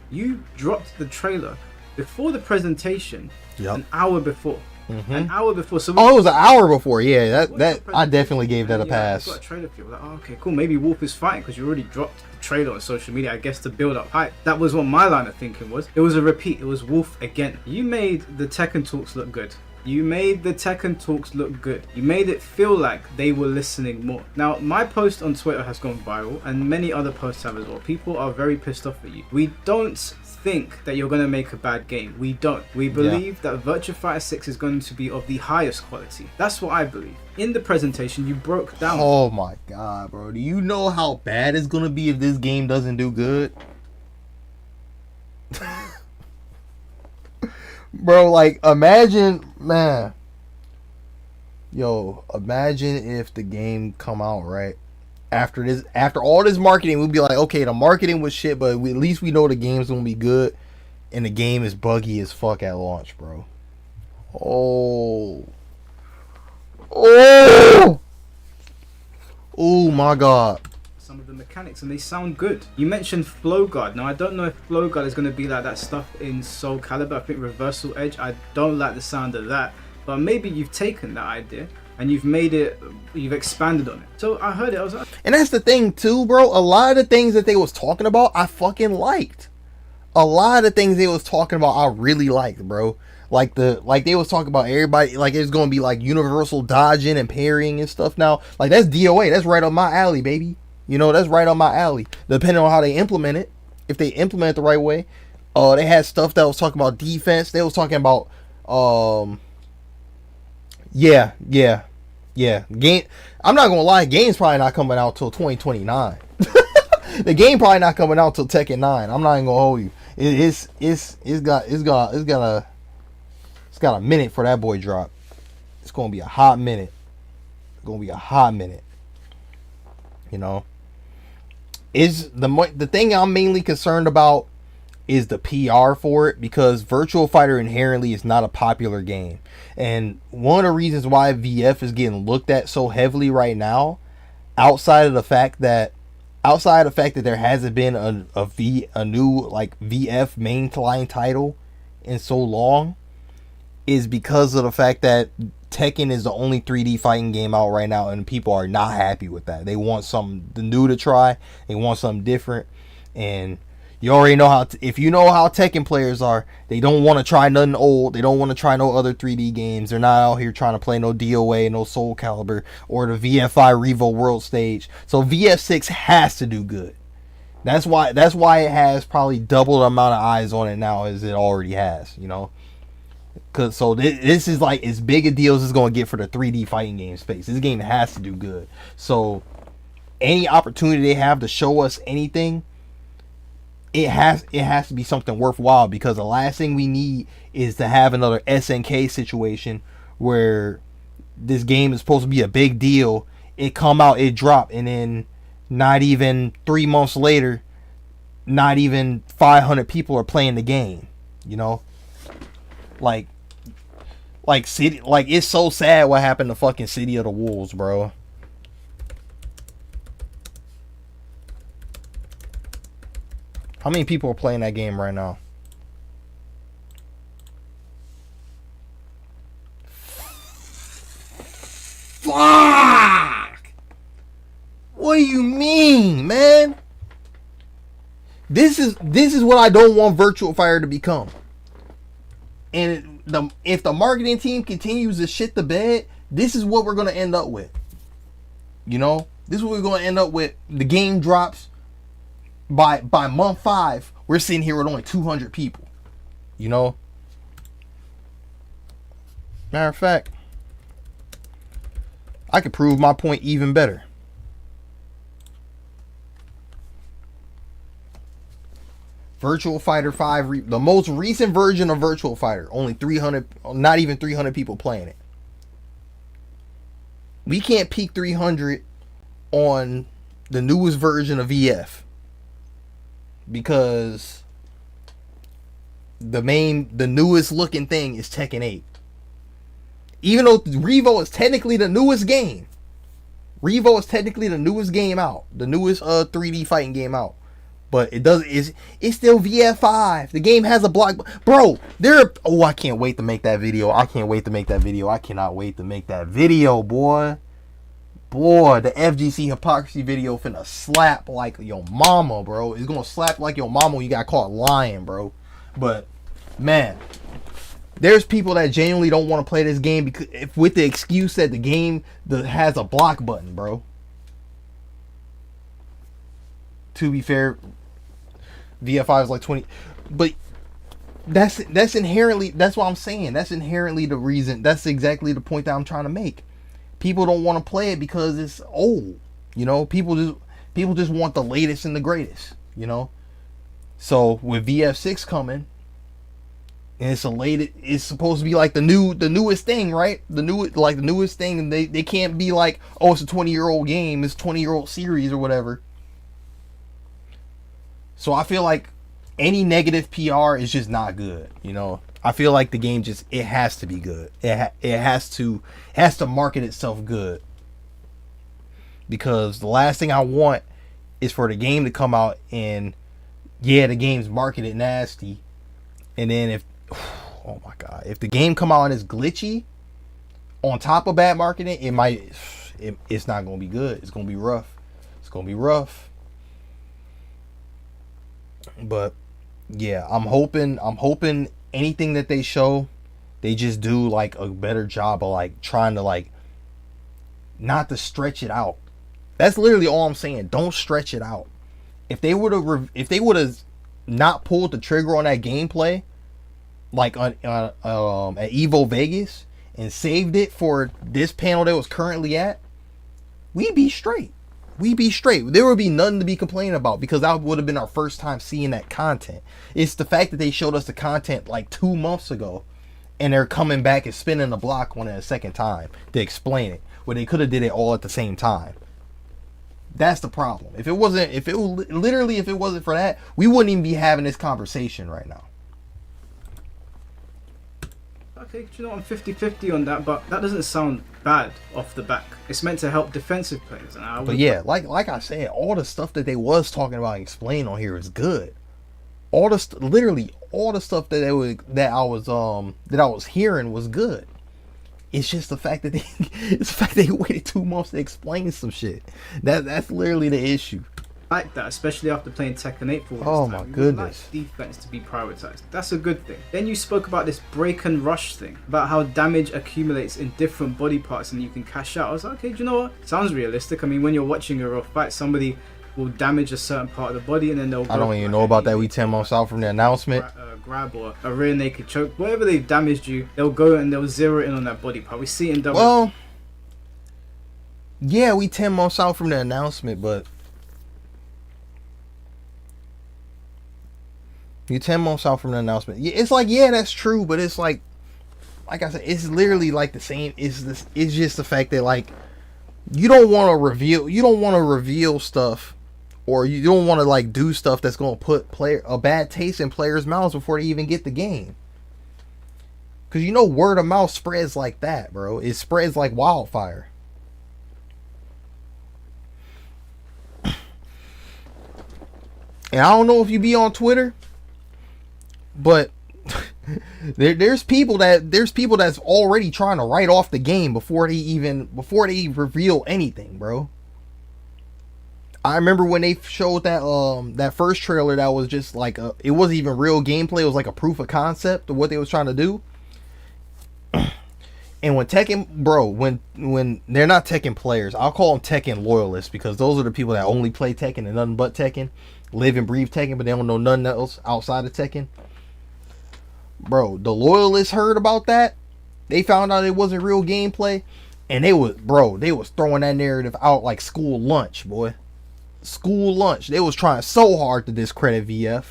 you dropped the trailer before the presentation. An hour before. An hour before. So it was an hour before. Yeah, that I definitely gave that a pass. Got a trailer for you. Like, oh, okay, cool. Maybe Wolf is fighting because you already dropped the trailer on social media. I guess to build up hype. That was what my line of thinking was. It was a repeat. It was Wolf again. You made the Tekken talks look good. You made the Tekken talks look good. You made it feel like they were listening more. Now, my post on Twitter has gone viral, and many other posts have as well. People are very pissed off at you. We don't think that you're going to make a bad game. We don't. We believe that Virtua Fighter 6 is going to be of the highest quality. That's what I believe. In the presentation, you broke down. Oh my god, bro. Do you know how bad it's going to be if this game doesn't do good? Bro, like, imagine, man. Yo, imagine if the game come out, right? After all this marketing, we'd be like, okay, the marketing was shit, but at least we know the game's gonna be good, and the game is buggy as fuck at launch, bro. Oh my god. Some of the mechanics, and they sound good. You mentioned Flow Guard. Now, I don't know if Flow Guard is going to be like that stuff in Soul Calibur. I think Reversal Edge, I don't like the sound of that, but maybe you've taken that idea and you've made it, you've expanded on it. So I heard it, I was like, and that's the thing too, bro. A lot of the things that they was talking about, I fucking liked. A lot of the things they was talking about, I really liked, bro. Like they was talking about everybody, like it's gonna be like universal dodging and parrying and stuff now. Like that's DOA, that's right up my alley, baby. You know, that's right on my alley. Depending on how they implement it, if they implement it the right way. They had stuff that was talking about defense. They was talking about yeah. Game. I'm not gonna lie, game's probably not coming out till 2029. The game probably not coming out till Tekken 9. I'm not even gonna hold you. It's got a minute for that boy drop. It's gonna be a hot minute. You know, is the thing I'm mainly concerned about is the PR for it, because Virtua Fighter inherently is not a popular game, and one of the reasons why VF is getting looked at so heavily right now, outside of the fact that there hasn't been a new like VF mainline title in so long, is because of the fact that Tekken is the only 3D fighting game out right now, and people are not happy with that. They want something new to try. They want something different, and you already know how. If you know how Tekken players are, they don't want to try nothing old. They don't want to try no other 3D games. They're not out here trying to play no DOA, no Soul Calibur, or the VFI Revo World Stage. So VF6 has to do good. That's why it has probably double the amount of eyes on it now as it already has. You know. Cause so this is like as big a deal as it's gonna get for the 3D fighting game space. This game has to do good. So any opportunity they have to show us anything, it has to be something worthwhile, because the last thing we need is to have another SNK situation where this game is supposed to be a big deal. It come out, it drop, and then not even 3 months later, not even 500 people are playing the game. You know. Like it's so sad what happened to fucking City of the Wolves, bro. How many people are playing that game right now? Fuck! What do you mean, man? This is what I don't want Virtua Fighter to become. And if the marketing team continues to shit the bed, this is what we're going to end up with. You know, this is what we're gonna end up with. The game drops by month 5. We're sitting here with only 200 people. You know. Matter of fact, I could prove my point even better. Virtual Fighter 5, the most recent version of Virtual Fighter, only 300, not even 300 people playing it. We can't peak 300 on the newest version of VF because the newest looking thing is Tekken 8. Even though Revo is technically the newest game. Revo is technically the newest game out. The newest 3D fighting game out. But it's still VF5. The game has a block. Bro, I can't wait to make that video. I cannot wait to make that video, boy. Boy, the FGC hypocrisy video finna slap like your mama, bro. It's gonna slap like your mama when you got caught lying, bro. But, man, there's people that genuinely don't want to play this game because with the excuse that the game has a block button, bro. To be fair, VF5 is like 20, but that's inherently, that's what I'm saying. That's inherently the reason. That's exactly the point that I'm trying to make. People don't want to play it because it's old. You know, people just want the latest and the greatest. You know, so with VF6 coming, and it's supposed to be like the newest thing, right? The newest thing, and they can't be like, oh, it's a 20-year-old game, it's a 20-year-old series or whatever. So I feel like any negative PR is just not good, you know. I feel like the game it has to be good. It has to market itself good. Because the last thing I want is for the game to come out and the game's marketed nasty, and then oh my god, if the game come out and it's glitchy on top of bad marketing, it's not going to be good. It's going to be rough. It's going to be rough. But yeah, I'm hoping anything that they show, they just do like a better job of like trying to like not to stretch it out. That's literally all I'm saying. Don't stretch it out. If they would have not pulled the trigger on that gameplay, like at Evo Vegas, and saved it for this panel that was currently at, we'd be straight. There would be nothing to be complaining about because that would have been our first time seeing that content. It's the fact that they showed us the content like 2 months ago and they're coming back and spinning the block on it a second time to explain it, where they could have did it all at the same time. That's the problem. If it wasn't for that, we wouldn't even be having this conversation right now. Okay, you know, I'm 50-50 on that, but that doesn't sound bad off the back. It's meant to help defensive players. But yeah, like I said, all the stuff that they was talking about and explaining on here is good. Literally all the stuff that I was hearing was good. It's just the fact that they waited 2 months to explain some shit. That's literally the issue. Like that, especially after playing Tekken 8 for all this oh time. my goodness, like defense to be prioritized. That's a good thing. Then you spoke about this break and rush thing, about how damage accumulates in different body parts and you can cash out. I was like, okay, do you know what? Sounds realistic. I mean, when you're watching a real fight, somebody will damage a certain part of the body and then they'll. I don't even know about that. We 10 months out from the announcement. Grab or a rear naked choke, whatever they've damaged you, they'll go and they'll zero in on that body part. We see it in double. Well, yeah, we 10 months out from the announcement, but. You're 10 months out from the announcement. Yeah, it's like, yeah, that's true, but it's like I said, it's literally like the same. It's just the fact that like you don't want to reveal stuff, or you don't want to like do stuff that's going to put a bad taste in players' mouths before they even get the game. Cause you know word of mouth spreads like that, bro. It spreads like wildfire. And I don't know if you be on Twitter, but there's people that's already trying to write off the game before they reveal anything, bro. I remember when they showed that first trailer that was just like it wasn't even real gameplay. It was like a proof of concept of what they was trying to do. And when Tekken, bro, when they're not Tekken players, I'll call them Tekken loyalists, because those are the people that only play Tekken and nothing but Tekken, live and breathe Tekken, but they don't know nothing else outside of Tekken. Bro, the loyalists heard about that. They found out it wasn't real gameplay, and they was throwing that narrative out like school lunch, boy. School lunch. They was trying so hard to discredit VF.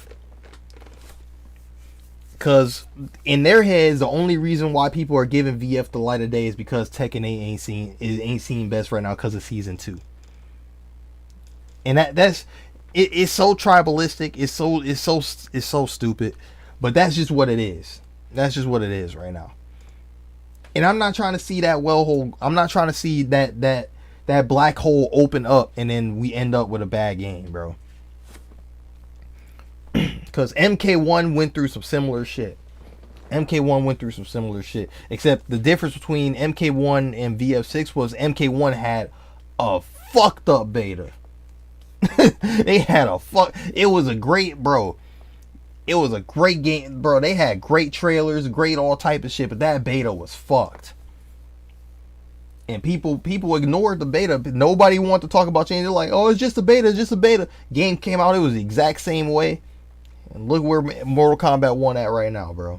Because in their heads, the only reason why people are giving VF the light of day is because Tekken ain't seen best right now because of season 2. And it's so tribalistic. It's so stupid. But that's just what it is. That's just what it is right now. And I'm not trying to see that well hole. I'm not trying to see that black hole open up and then we end up with a bad game, bro. Because MK1 went through some similar shit. Except the difference between MK1 and VF6 was MK1 had a fucked up beta. It was a great, bro. It was a great game, bro. They had great trailers, great all type of shit, but that beta was fucked. And people ignored the beta. Nobody wanted to talk about change. They're like, oh, it's just a beta. Game came out, it was the exact same way. And look where Mortal Kombat 1 at right now, bro.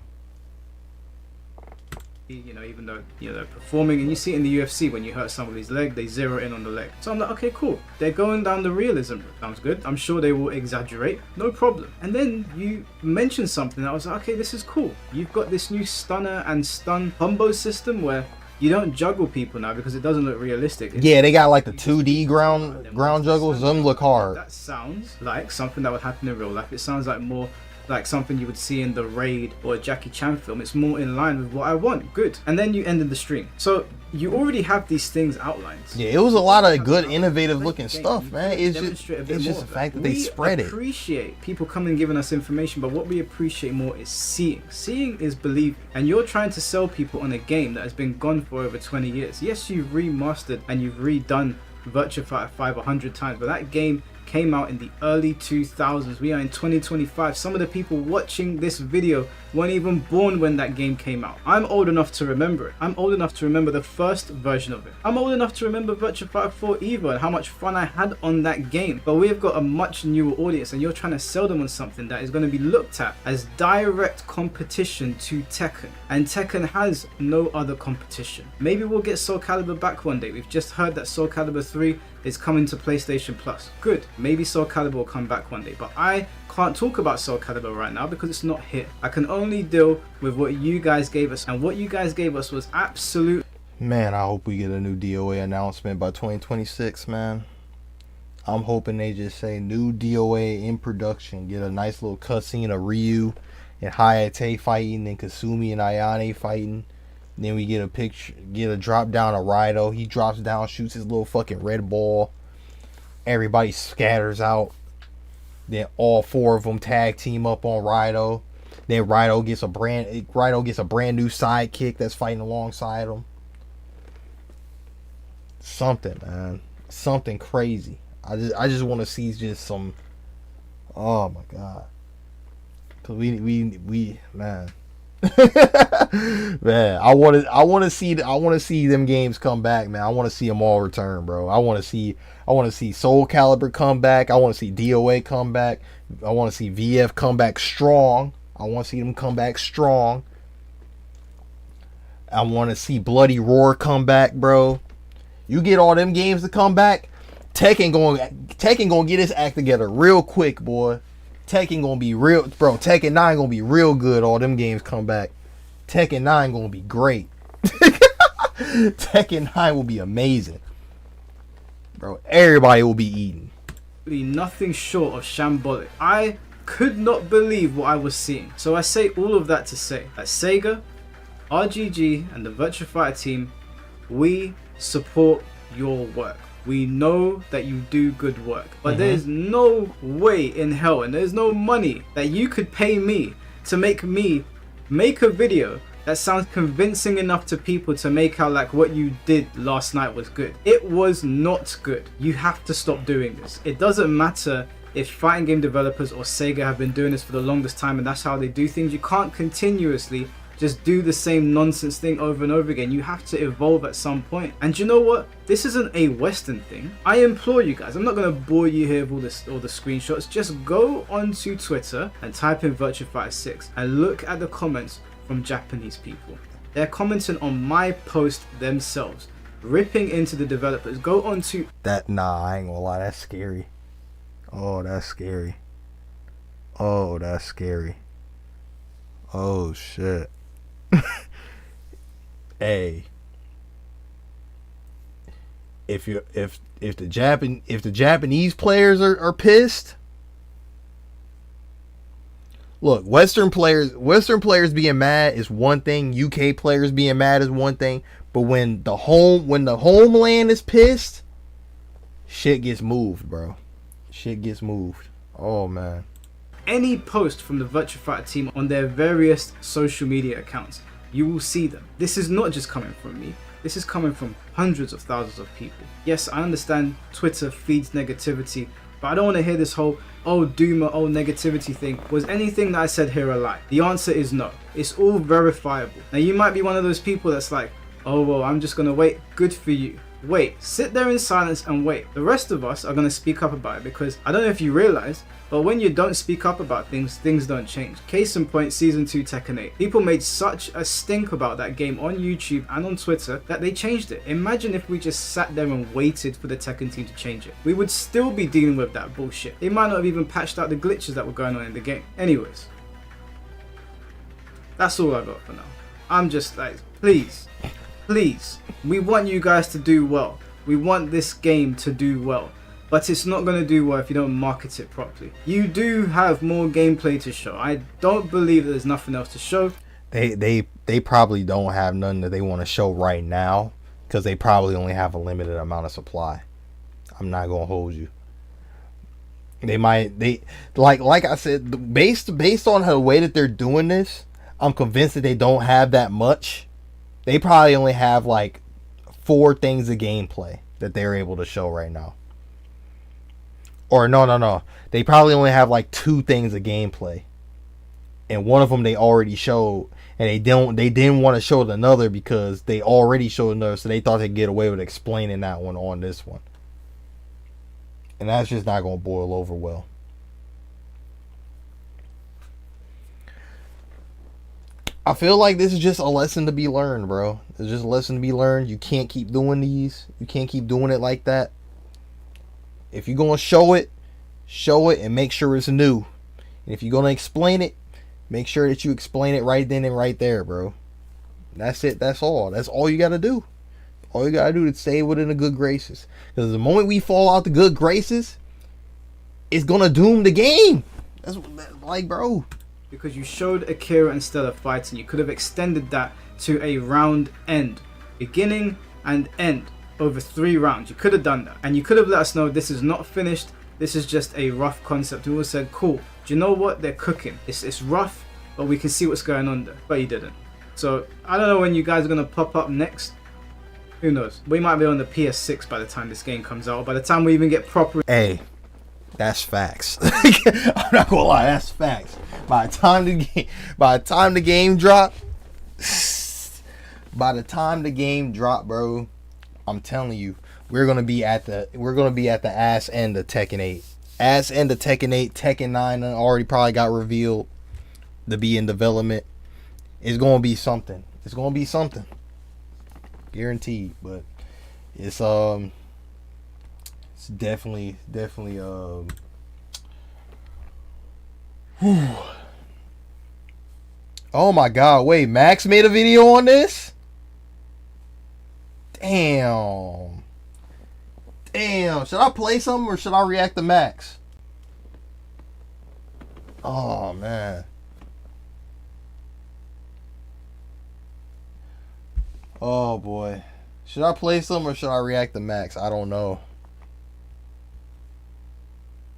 You know, even though they're performing, and you see it in the UFC when you hurt somebody's leg, they zero in on the leg. So I'm like, okay, cool. They're going down the realism route. Sounds good. I'm sure they will exaggerate, no problem. And then you mentioned something that I was like, okay, this is cool. You've got this new stunner and stun combo system where you don't juggle people now because it doesn't look realistic. Yeah, they got like the 2D ground juggles. Them look hard. That sounds like something that would happen in real life. It sounds like more like something you would see in the Raid or a Jackie Chan film. It's more in line with what I want. Good. And then you ended the stream. So you already have these things outlined. Yeah, it was a lot of good, innovative looking stuff, man. It's just the fact that they spread it. We appreciate people coming and giving us information, but what we appreciate more is seeing. Seeing is believing. And you're trying to sell people on a game that has been gone for over 20 years. Yes, you've remastered and you've redone Virtua Fighter 5 100 times, but that game came out in the early 2000s. We are in 2025. Some of the people watching this video weren't even born when that game came out. I'm old enough to remember it. I'm old enough to remember the first version of it. I'm old enough to remember Virtua Fighter 4 Evo and how much fun I had on that game. But we've got a much newer audience, and you're trying to sell them on something that is going to be looked at as direct competition to Tekken. And Tekken has no other competition. Maybe we'll get Soul Calibur back one day. We've just heard that Soul Calibur 3 is coming to PlayStation Plus. Good. Maybe Soul Calibur will come back one day. But I can't talk about Soul Calibur right now because it's not here. I can only deal with what you guys gave us. And what you guys gave us was absolute. Man, I hope we get a new DOA announcement by 2026, man. I'm hoping they just say new DOA in production. Get a nice little cutscene of Ryu and Hayate fighting and Kasumi and Ayane fighting. Then we get a drop down of Raido. He drops down, shoots his little fucking red ball. Everybody scatters out. Then all 4 of them tag team up on Raido. Then Raido gets a brand new sidekick that's fighting alongside him. Something, man. Something crazy. I just want to see just some. Oh my god. Cause we man. Man, I want to see them games come back, man. I want to see them all return, bro. I want to see Soul Calibur come back. I want to see DOA come back. I want to see VF come back strong. I want to see them come back strong. I want to see Bloody Roar come back, bro. You get all them games to come back, Tekken gonna get his act together real quick, boy. Tekken gonna be real, bro. Tekken 9 gonna be real good. All them games come back. Tekken 9 gonna be great. Tekken 9 will be amazing, bro. Everybody will be eating. Nothing short of shambolic. I could not believe what I was seeing. So I say all of that to say that Sega, RGG, and the Virtua Fighter team, we support your work. We know that you do good work, but there's no way in hell, and there's no money that you could pay me to make a video that sounds convincing enough to people to make out like what you did last night was good. It was not good. You have to stop doing this. It doesn't matter if fighting game developers or Sega have been doing this for the longest time and that's how they do things. You can't continuously just do the same nonsense thing over and over again. You have to evolve at some point. And you know what? This isn't a Western thing. I implore you guys, I'm not going to bore you here with all the screenshots. Just go onto Twitter and type in VF6 and look at the comments from Japanese people. They're commenting on my post themselves, ripping into the developers. Go on to that. Nah, I ain't gonna lie, that's scary. Oh, that's scary. Oh, that's scary. Oh shit. Hey, if the Japanese players are pissed, look, Western players being mad is one thing, UK players being mad is one thing, but when the homeland is pissed, shit gets moved, bro. Shit gets moved. Oh man. any post from the Virtua Fighter team on their various social media accounts, you will see them. This is not just coming from me, this is coming from hundreds of thousands of people. Yes, I understand Twitter feeds negativity, but I don't want to hear this whole, oh doomer, oh negativity thing. Was anything that I said here a lie? The answer is no. It's all verifiable. Now you might be one of those people that's like, oh well, I'm just gonna wait. Good for you. Wait, sit there in silence and wait. The rest of us are gonna speak up about it, because I don't know if you realize, but when you don't speak up about things, things don't change. Case in point, Season 2 Tekken 8. People made such a stink about that game on YouTube and on Twitter that they changed it. Imagine if we just sat there and waited for the Tekken team to change it. We would still be dealing with that bullshit. They might not have even patched out the glitches that were going on in the game. Anyways, that's all I got for now. I'm just like, please, we want you guys to do well. We want this game to do well. But it's not going to do well if you don't market it properly. You do have more gameplay to show. I don't believe that there's nothing else to show. They probably don't have nothing that they want to show right now, because they probably only have a limited amount of supply. I'm not going to hold you. Like I said, based on the way that they're doing this, I'm convinced that they don't have that much. They probably only have like 4 things of gameplay that they're able to show right now. Or no. They probably only have like 2 things of gameplay. And one of them they already showed, and they didn't want to show another because they already showed another, so they thought they'd get away with explaining that one on this one. And that's just not going to boil over well. I feel like this is just a lesson to be learned, bro. It's just a lesson to be learned. You can't keep doing these. You can't keep doing it like that. If you're going to show it and make sure it's new. And if you're going to explain it, make sure that you explain it right then and right there, bro. That's it. That's all. That's all you got to do. All you got to do is stay within the good graces. Because the moment we fall out the good graces, it's going to doom the game. That's like, bro. Because you showed Akira and Stella fighting, you could have extended that to a round end. Beginning and end. Over 3 rounds. You could have done that. And you could have let us know this is not finished. This is just a rough concept. We would have said, cool. Do you know what? They're cooking. It's rough, but we can see what's going on there. But you didn't. So, I don't know when you guys are going to pop up next. Who knows? We might be on the PS6 by the time this game comes out. Or by the time we even get proper... Hey, that's facts. I'm not gonna lie, that's facts. By the time the game drop, bro, I'm telling you, we're gonna be at the ass end of Tekken 8. Ass end of Tekken 8, Tekken 9 already probably got revealed to be in development. It's gonna be something. It's gonna be something. Guaranteed. But it's definitely whew. Oh my god, wait, Max made a video on this? Damn, should I play something or should I react to Max? Oh man. Oh boy. Should I play some or should I react to Max? I don't know.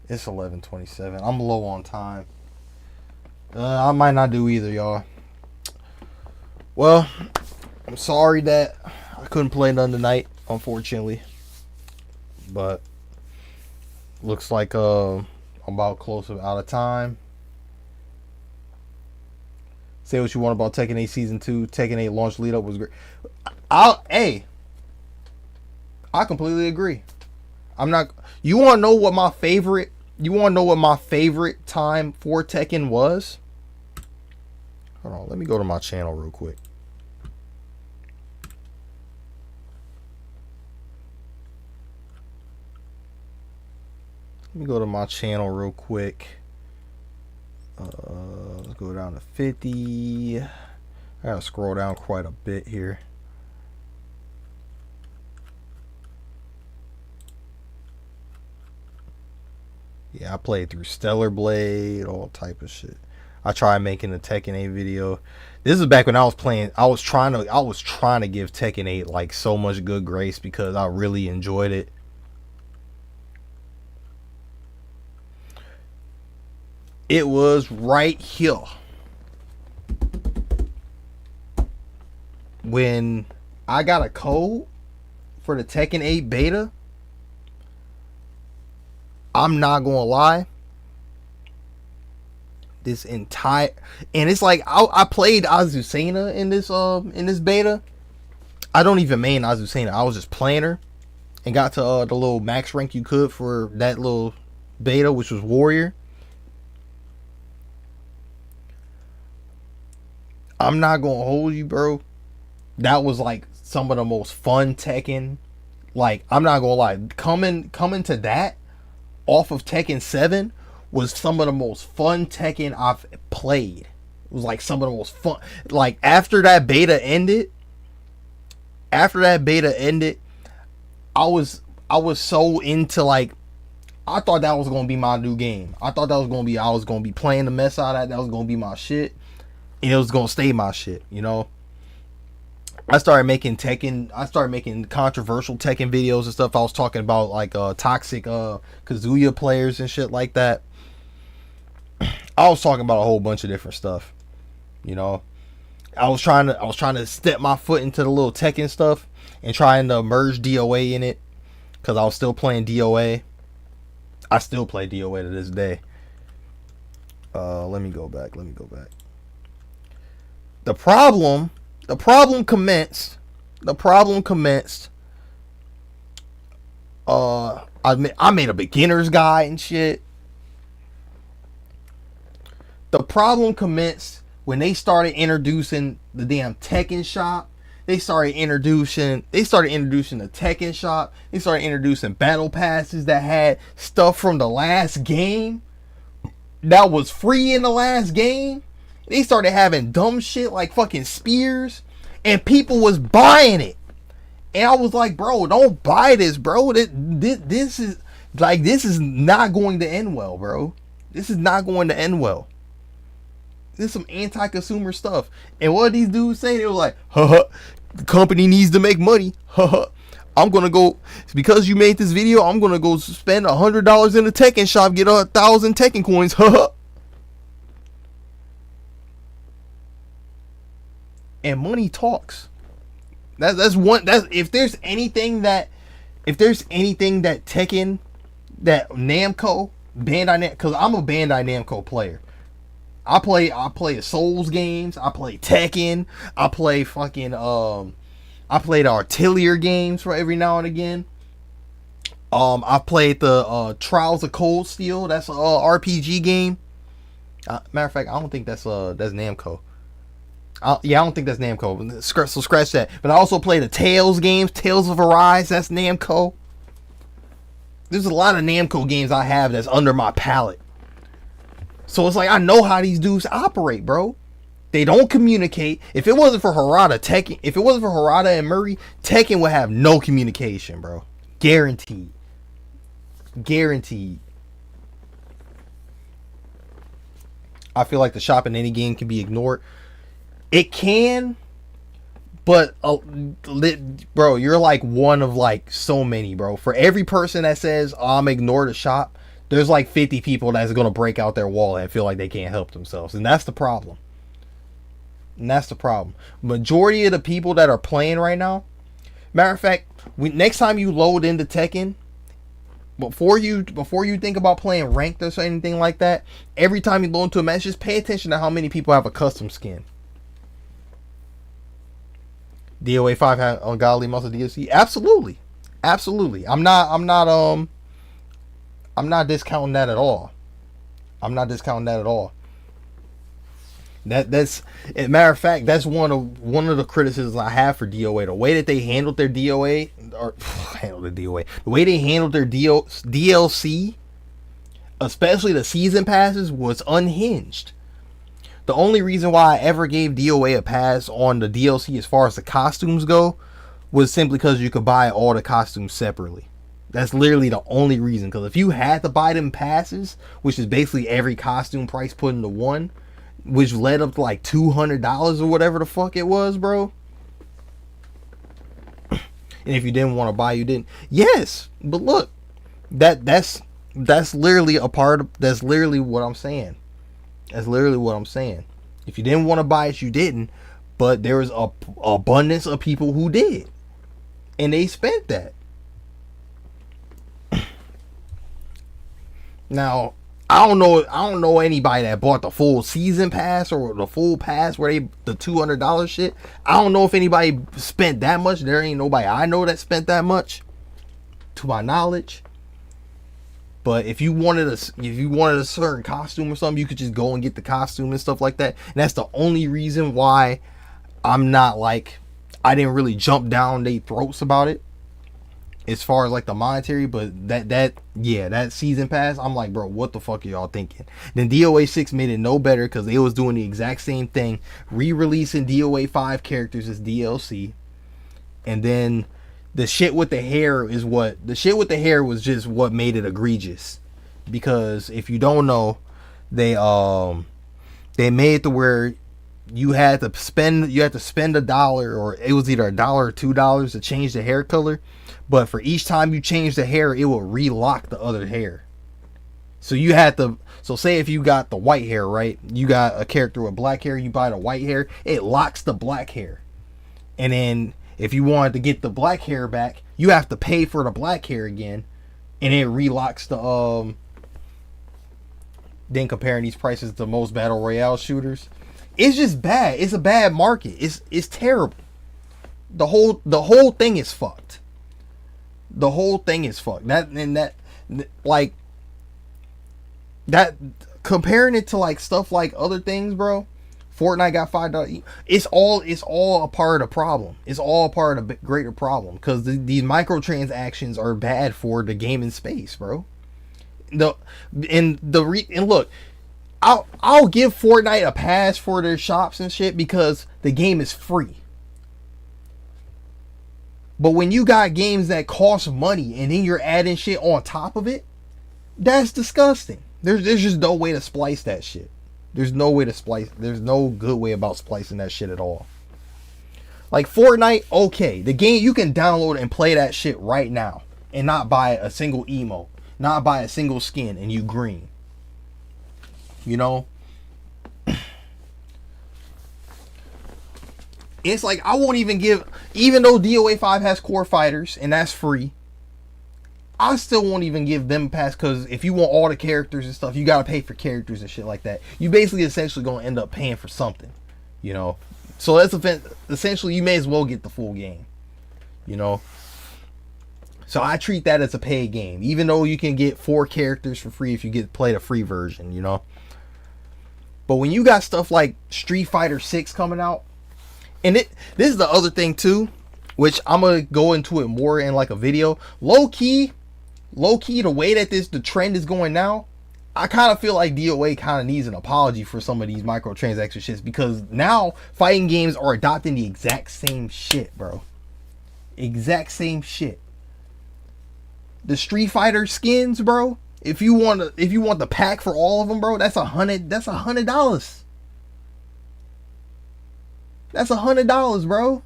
It's 11:27. I'm low on time. I might not do either, y'all. Well, I'm sorry that I couldn't play none tonight, unfortunately. But looks like I'm about close out of time. Say what you want about Tekken 8 Season 2. Tekken 8 launch lead up was great. I completely agree. I'm not. You want to know what my favorite? You want to know what my favorite time for Tekken was? Hold on. Let me go to my channel real quick. Let me go to my channel real quick. Let's go down to 50. I gotta scroll down quite a bit here. Yeah, I played through Stellar Blade, all type of shit. I tried making a Tekken 8 video. This is back when I was playing. I was trying to give Tekken 8 like so much good grace because I really enjoyed it. It was right here when I got a code for the Tekken 8 beta. I'm not gonna lie. This entire, and it's like I played Azucena in this beta. I don't even main Azucena. I was just playing her and got to the little max rank you could for that little beta, which was Warrior. I'm not gonna hold you, bro. That was like some of the most fun Tekken. Like, I'm not gonna lie, coming to that off of Tekken 7 was some of the most fun Tekken I've played. It was like some of the most fun. Like, after that beta ended, I was so into, like, I thought that was gonna be my new game. I thought that was gonna be, I was gonna be playing the mess out of that. That was gonna be my shit. And it was gonna stay my shit, you know. I started making controversial Tekken videos and stuff. I was talking about like toxic Kazuya players and shit like that. I was talking about a whole bunch of different stuff, you know. I was trying to step my foot into the little Tekken stuff and trying to merge DOA in it because I was still playing DOA. I still play DOA to this day. Let me go back. The problem commenced. I made a beginner's guide and shit. The problem commenced when they started introducing the damn Tekken shop. They started introducing the Tekken shop. They started introducing battle passes that had stuff from the last game that was free in the last game. They started having dumb shit like fucking spears, and people was buying it. And I was like, bro, don't buy this, bro. This is not going to end well, bro. This is not going to end well. This is some anti-consumer stuff. And what these dudes say, they were like, haha, the company needs to make money. Haha. I'm gonna go, because you made this video, I'm gonna go spend $100 in the Tekken shop, get 1,000 Tekken coins. Haha. And money talks. That's if there's anything that Tekken, that Namco, Bandai Namco, because I'm a Bandai Namco player. I play Souls games, I play Tekken, I play fucking I play the Artillery games for every now and again. I played the Trials of Cold Steel, that's a RPG game. Matter of fact, I don't think that's Namco. I don't think that's Namco. So scratch that. But I also play the Tales games. Tales of Arise, that's Namco. There's a lot of Namco games I have that's under my palette. So it's like, I know how these dudes operate, bro. They don't communicate. If it wasn't for Harada and Murray, Tekken would have no communication, bro. Guaranteed. I feel like the shop in any game can be ignored. It can, but bro, you're like one of like so many, bro. For every person that says, oh, I'm ignore the shop, there's like 50 people that's gonna break out their wall and feel like they can't help themselves, and that's the problem. Majority of the people that are playing right now, matter of fact, next time you load into Tekken, before you think about playing ranked or anything like that, every time you load into a match, just pay attention to how many people have a custom skin. DOA 5 had ungodly amounts of DLC. Absolutely, absolutely. I'm not discounting that at all. I'm not discounting that at all. That's as a matter of fact, that's one of the criticisms I have for DOA. The way that they handled their DOA, or handled the DOA, the way they handled their DLC, especially the season passes, was unhinged. The only reason why I ever gave DOA a pass on the DLC as far as the costumes go was simply because you could buy all the costumes separately. That's literally the only reason. Because if you had to buy them passes, which is basically every costume price put into one, which led up to like $200 or whatever the fuck it was, bro. And if you didn't want to buy, you didn't. Yes, but look, that's literally a part of, that's literally what I'm saying. That's literally what I'm saying. If you didn't want to buy it, you didn't. But there was a abundance of people who did, and they spent that. Now, I don't know anybody that bought the full season pass or the full pass where they the $200 shit. I don't know if anybody spent that much. There ain't nobody I know that spent that much, to my knowledge. But if you wanted a certain costume or something, you could just go and get the costume and stuff like that. And that's the only reason why I'm not like, I didn't really jump down their throats about it as far as like the monetary. But that season pass, I'm like, bro, what the fuck are y'all thinking? Then DOA 6 made it no better because they was doing the exact same thing, re-releasing DOA 5 characters as DLC. And then the shit with the hair was just what made it egregious. Because if you don't know, they made it to where you had to spend $1, or it was either $1 or $2 to change the hair color. But for each time you change the hair, it will relock the other hair. So you had to, so say if you got the white hair, right? You got a character with black hair, you buy the white hair, it locks the black hair. And then if you wanted to get the black hair back, you have to pay for the black hair again, and it relocks the then comparing these prices to most battle royale shooters, it's just bad. It's a bad market. It's terrible. The whole thing is fucked. The whole thing is fucked. That comparing it to like stuff like other things, bro. Fortnite got $5. It's all a part of the problem. It's all a part of a greater problem because these microtransactions are bad for the gaming space, bro. Look, I'll give Fortnite a pass for their shops and shit because the game is free. But when you got games that cost money and then you're adding shit on top of it, that's disgusting. There's just no way to splice that shit. There's no way to splice. There's no good way about splicing that shit at all. Like Fortnite, okay, the game, you can download and play that shit right now and not buy a single emote, not buy a single skin, and you green. You know? It's like I won't even give, even though DOA 5 has core fighters and that's free, I still won't even give them a pass because if you want all the characters and stuff, you gotta pay for characters and shit like that. You basically essentially gonna end up paying for something, you know. So that's essentially you may as well get the full game, you know. So I treat that as a paid game, even though you can get 4 characters for free if you play the free version, you know. But when you got stuff like Street Fighter 6 coming out, and this is the other thing too, which I'm gonna go into it more in like a video. Low key, the way that the trend is going now, I kind of feel like DOA kind of needs an apology for some of these microtransaction shits because now fighting games are adopting the exact same shit, bro. Exact same shit. The Street Fighter skins, bro. If you want the pack for all of them, bro, that's $100. That's $100. That's $100, bro.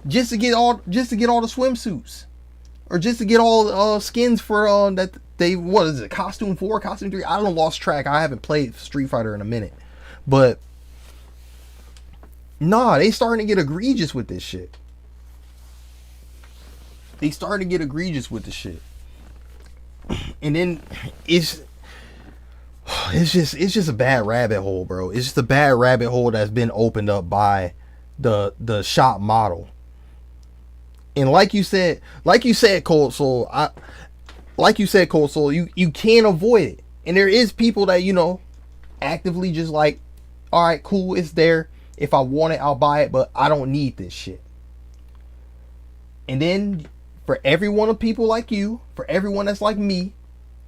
Just to get all the swimsuits, or just to get all skins for that they, what is it, costume 4, costume 3? I don't lost track. I haven't played Street Fighter in a minute, but nah, they starting to get egregious with this shit. They starting to get egregious with the shit, and then it's just a bad rabbit hole, bro. It's just a bad rabbit hole that's been opened up by the shop model. And like you said, Cold Soul, you can't avoid it. And there is people that, you know, actively just like, all right, cool, it's there. If I want it, I'll buy it, but I don't need this shit. And then for every one of people like you, for everyone that's like me,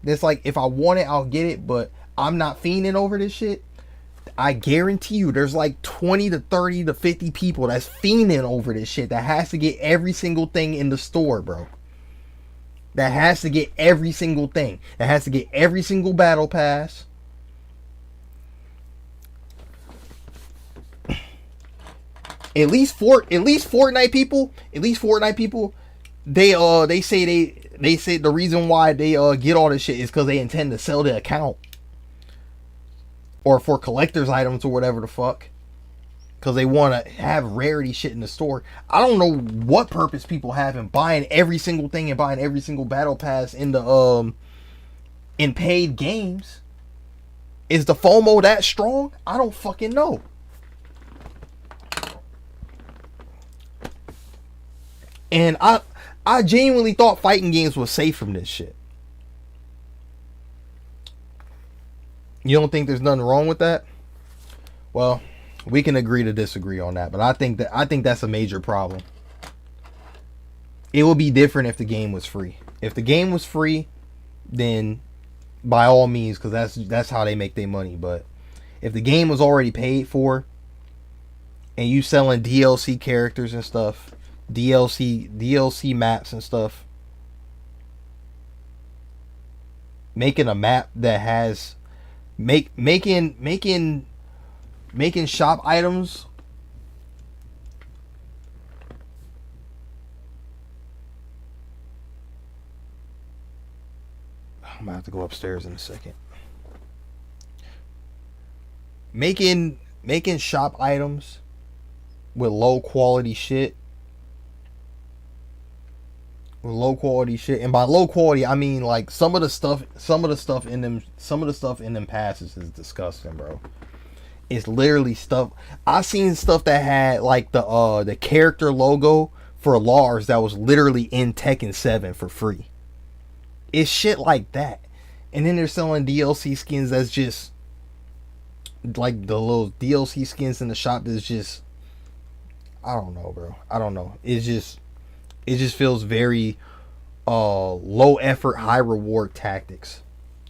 that's like, if I want it, I'll get it, but I'm not fiending over this shit. I guarantee you there's like 20 to 30 to 50 people that's fiending over this shit that has to get every single thing in the store, bro. That has to get every single thing. That has to get every single battle pass. At least Fortnite people, they say the reason why they get all this shit is because they intend to sell the account. Or for collector's items or whatever the fuck. Because they want to have rarity shit in the store. I don't know what purpose people have in buying every single thing and buying every single battle pass in the in paid games. Is the FOMO that strong? I don't fucking know. And I genuinely thought fighting games was safe from this shit. You don't think there's nothing wrong with that? Well, we can agree to disagree on that, but I think that's a major problem. It would be different if the game was free. If the game was free, then by all means, because that's how they make their money. But if the game was already paid for, and you selling DLC characters and stuff, DLC maps and stuff, making a map that has making shop items I'm gonna have to go upstairs in a second. Making shop items with low quality shit. And by low quality I mean like some of the stuff in them passes is disgusting, bro. It's literally stuff I seen stuff that had like the character logo for Lars that was literally in Tekken 7 for free. It's shit like that. And then they're selling DLC skins that's just like the little DLC skins in the shop that's just, I don't know, bro. I don't know. It just feels very low effort, high reward tactics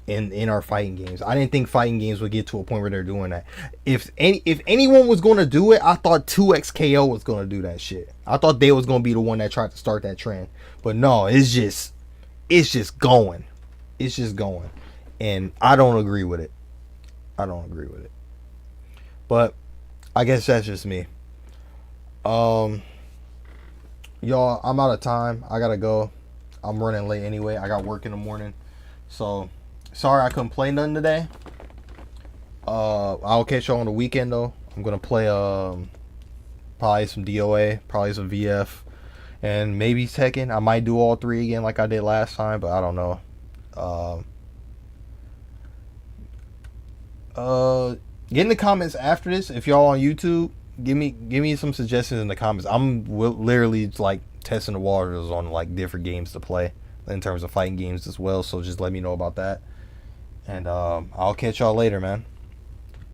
in our fighting games. I didn't think fighting games would get to a point where they're doing that. If anyone was going to do it, I thought 2XKO was going to do that shit. I thought they was going to be the one that tried to start that trend. But no, it's just going. It's just going. And I don't agree with it. But I guess that's just me. Y'all, I'm out of time. I gotta go. I'm running late anyway. I got work in the morning. So, sorry I couldn't play nothing today. I'll catch y'all on the weekend though. I'm gonna play probably some DOA, probably some VF, and maybe Tekken. I might do all three again like I did last time, but I don't know. Get in the comments after this if y'all on YouTube. Give me some suggestions in the comments. I'm literally like testing the waters on like different games to play in terms of fighting games as well. So just let me know about that. And I'll catch y'all later, man.